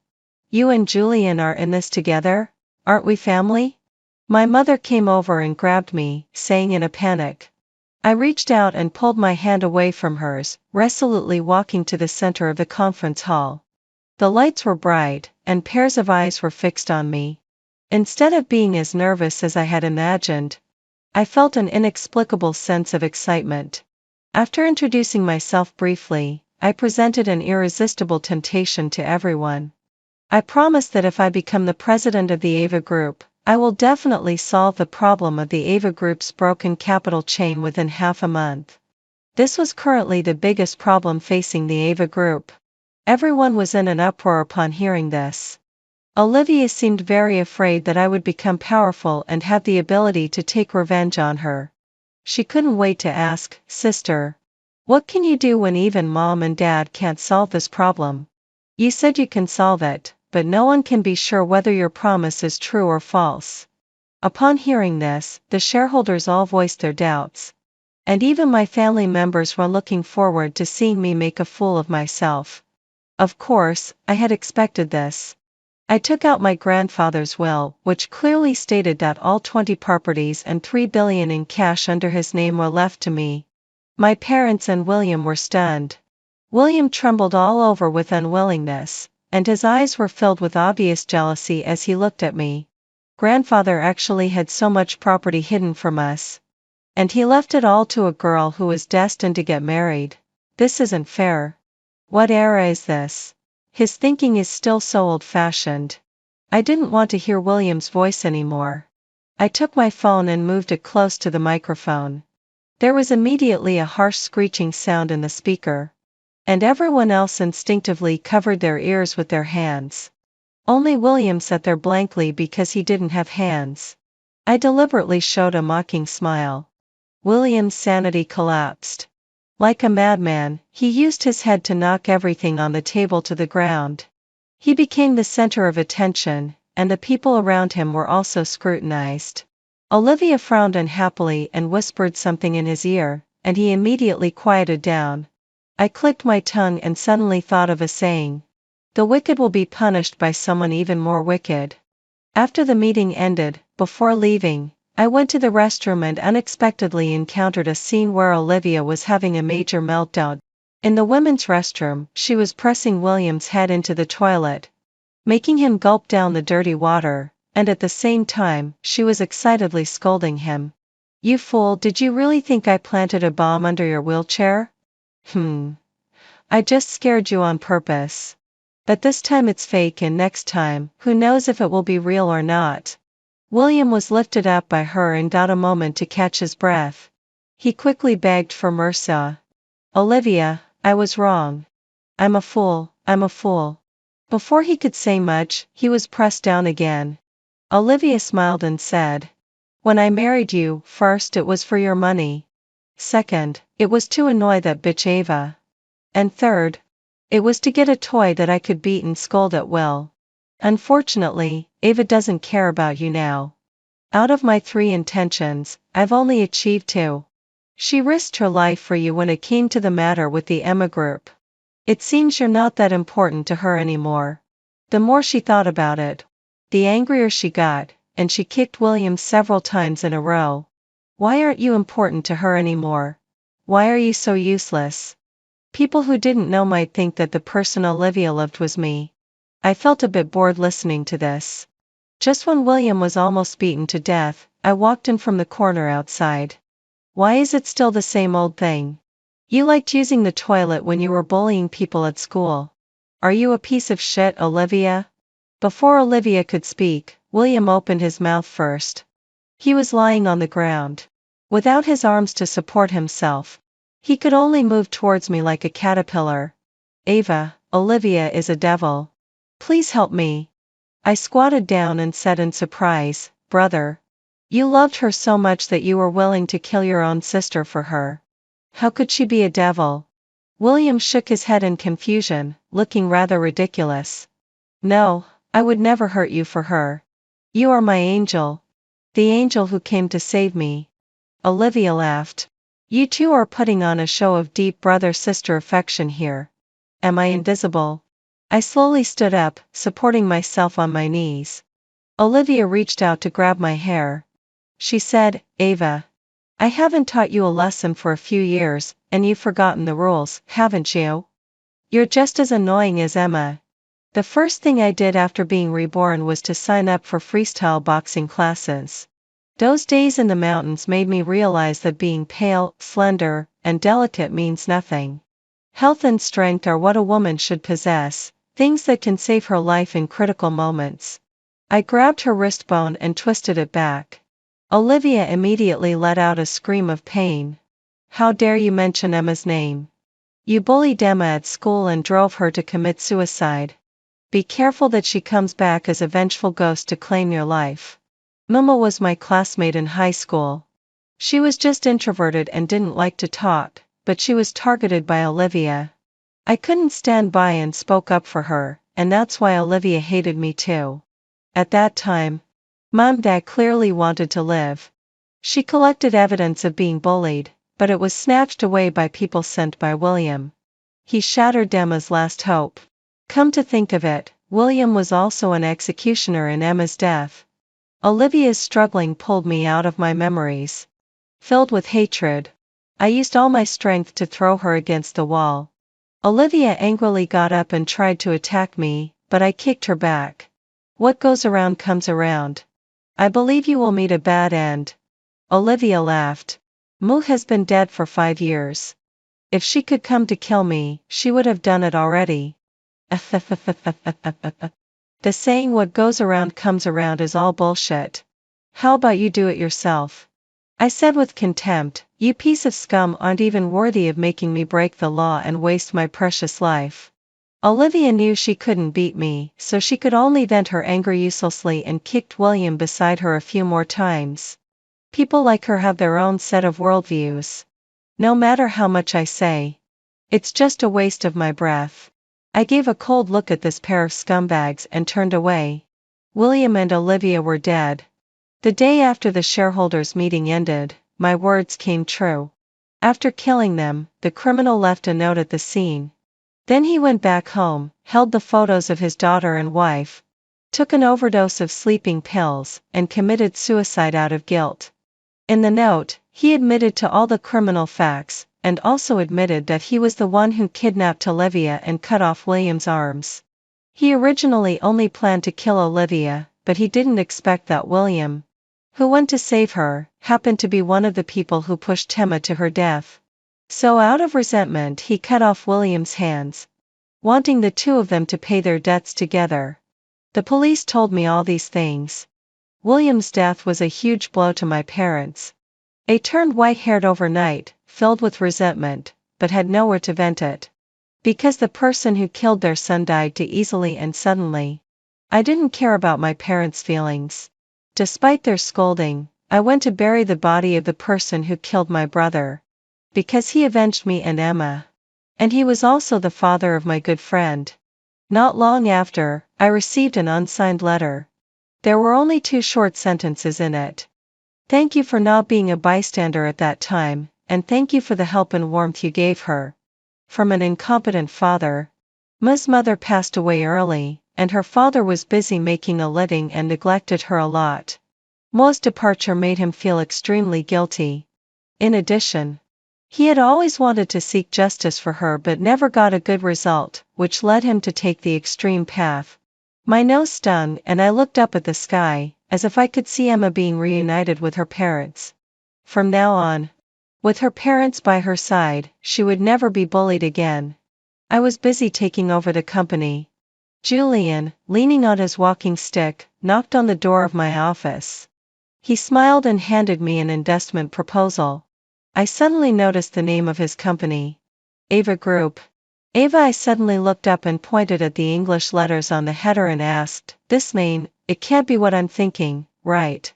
You and Julian are in this together? Aren't we family?" My mother came over and grabbed me, saying in a panic. I reached out and pulled my hand away from hers, resolutely walking to the center of the conference hall. The lights were bright, and pairs of eyes were fixed on me. Instead of being as nervous as I had imagined, I felt an inexplicable sense of excitement. After introducing myself briefly, I presented an irresistible temptation to everyone. I promised that if I become the president of the Ava Group, I will definitely solve the problem of the Ava Group's broken capital chain within half a month. This was currently the biggest problem facing the Ava Group. Everyone was in an uproar upon hearing this. Olivia seemed very afraid that I would become powerful and have the ability to take revenge on her. She couldn't wait to ask, "Sister, what can you do when even Mom and Dad can't solve this problem? You said you can solve it, but no one can be sure whether your promise is true or false." Upon hearing this, the shareholders all voiced their doubts. And even my family members were looking forward to seeing me make a fool of myself. Of course, I had expected this. I took out my grandfather's will, which clearly stated that all 20 properties and $3 billion in cash under his name were left to me. My parents and William were stunned. William trembled all over with unwillingness, and his eyes were filled with obvious jealousy as he looked at me. Grandfather actually had so much property hidden from us. And he left it all to a girl who was destined to get married. This isn't fair. What era is this? His thinking is still so old-fashioned. I didn't want to hear William's voice anymore. I took my phone and moved it close to the microphone. There was immediately a harsh screeching sound in the speaker. And everyone else instinctively covered their ears with their hands. Only William sat there blankly because he didn't have hands. I deliberately showed a mocking smile. William's sanity collapsed. Like a madman, he used his head to knock everything on the table to the ground. He became the center of attention, and the people around him were also scrutinized. Olivia frowned unhappily and whispered something in his ear, and he immediately quieted down. I clicked my tongue and suddenly thought of a saying. The wicked will be punished by someone even more wicked. After the meeting ended, before leaving, I went to the restroom and unexpectedly encountered a scene where Olivia was having a major meltdown. In the women's restroom, she was pressing William's head into the toilet, making him gulp down the dirty water, and at the same time, she was excitedly scolding him. "You fool, did you really think I planted a bomb under your wheelchair? I just scared you on purpose. But this time it's fake and next time, who knows if it will be real or not." William was lifted up by her and got a moment to catch his breath. He quickly begged for mercy. "Olivia, I was wrong. I'm a fool, I'm a fool." Before he could say much, he was pressed down again. Olivia smiled and said, "When I married you, first it was for your money. Second, it was to annoy that bitch Ava. And third, it was to get a toy that I could beat and scold at will. Unfortunately, Ava doesn't care about you now. Out of my 3 intentions, I've only achieved 2. She risked her life for you when it came to the matter with the Emma group. It seems you're not that important to her anymore." The more she thought about it, the angrier she got, and she kicked William several times in a row. "Why aren't you important to her anymore? Why are you so useless? People who didn't know might think that the person Olivia loved was me." I felt a bit bored listening to this. Just when William was almost beaten to death, I walked in from the corner outside. "Why is it still the same old thing? You liked using the toilet when you were bullying people at school. Are you a piece of shit, Olivia?" Before Olivia could speak, William opened his mouth first. He was lying on the ground. Without his arms to support himself, he could only move towards me like a caterpillar. "Ava, Olivia is a devil. Please help me." I squatted down and said in surprise, "Brother, you loved her so much that you were willing to kill your own sister for her. How could she be a devil?" William shook his head in confusion, looking rather ridiculous. "No, I would never hurt you for her. You are my angel. The angel who came to save me." Olivia laughed. "You two are putting on a show of deep brother-sister affection here. Am I invisible?" I slowly stood up, supporting myself on my knees. Olivia reached out to grab my hair. She said, "Ava, I haven't taught you a lesson for a few years, and you've forgotten the rules, haven't you? You're just as annoying as Emma." The first thing I did after being reborn was to sign up for freestyle boxing classes. Those days in the mountains made me realize that being pale, slender, and delicate means nothing. Health and strength are what a woman should possess, things that can save her life in critical moments. I grabbed her wrist bone and twisted it back. Olivia immediately let out a scream of pain. "How dare you mention Emma's name? You bullied Emma at school and drove her to commit suicide. Be careful that she comes back as a vengeful ghost to claim your life." Mama was my classmate in high school. She was just introverted and didn't like to talk, but she was targeted by Olivia. I couldn't stand by and spoke up for her, and that's why Olivia hated me too. At that time, Mom Dad clearly wanted to live. She collected evidence of being bullied, but it was snatched away by people sent by William. He shattered Emma's last hope. Come to think of it, William was also an executioner in Emma's death. Olivia's struggling pulled me out of my memories. Filled with hatred, I used all my strength to throw her against the wall. Olivia angrily got up and tried to attack me, but I kicked her back. What goes around comes around. I believe you will meet a bad end. Olivia laughed. Moo has been dead for 5 years. If she could come to kill me, she would have done it already. The saying what goes around comes around is all bullshit. How about you do it yourself? I said with contempt, you piece of scum aren't even worthy of making me break the law and waste my precious life. Olivia knew she couldn't beat me, so she could only vent her anger uselessly and kicked William beside her a few more times. People like her have their own set of worldviews. No matter how much I say, it's just a waste of my breath. I gave a cold look at this pair of scumbags and turned away. William and Olivia were dead. The day after the shareholders' meeting ended, my words came true. After killing them, the criminal left a note at the scene. Then he went back home, held the photos of his daughter and wife, took an overdose of sleeping pills, and committed suicide out of guilt. In the note, he admitted to all the criminal facts, and also admitted that he was the one who kidnapped Olivia and cut off William's arms. He originally only planned to kill Olivia, but he didn't expect that William, who went to save her, happened to be one of the people who pushed Emma to her death. So out of resentment he cut off William's hands, wanting the two of them to pay their debts together. The police told me all these things. William's death was a huge blow to my parents. They turned white-haired overnight, filled with resentment, but had nowhere to vent it. Because the person who killed their son died too easily and suddenly. I didn't care about my parents' feelings. Despite their scolding, I went to bury the body of the person who killed my brother. Because he avenged me and Emma. And he was also the father of my good friend. Not long after, I received an unsigned letter. There were only 2 short sentences in it. Thank you for not being a bystander at that time, and thank you for the help and warmth you gave her. From an incompetent father. Ma's mother passed away early, and her father was busy making a living and neglected her a lot. Ma's departure made him feel extremely guilty. In addition, he had always wanted to seek justice for her but never got a good result, which led him to take the extreme path. My nose stung and I looked up at the sky, as if I could see Emma being reunited with her parents. From now on, with her parents by her side, she would never be bullied again. I was busy taking over the company. Julian, leaning on his walking stick, knocked on the door of my office. He smiled and handed me an investment proposal. I suddenly noticed the name of his company. Ava Group. Ava. I suddenly looked up and pointed at the English letters on the header and asked, this name, it can't be what I'm thinking, right?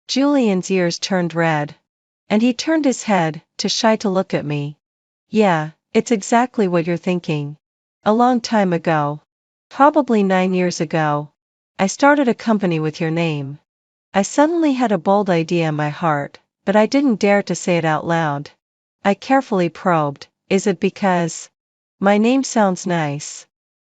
Julian's ears turned red. And he turned his head, too shy to look at me. Yeah, it's exactly what you're thinking. A long time ago. Probably 9 years ago. I started a company with your name. I suddenly had a bold idea in my heart, but I didn't dare to say it out loud. I carefully probed, is it because my name sounds nice?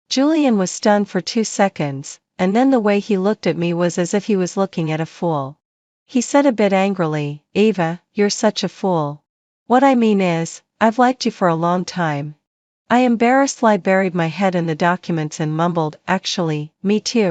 Julian was stunned for 2 seconds, and then the way he looked at me was as if he was looking at a fool. He said a bit angrily, Ava, you're such a fool. What I mean is, I've liked you for a long time. I embarrassedly buried my head in the documents and mumbled, actually, me too.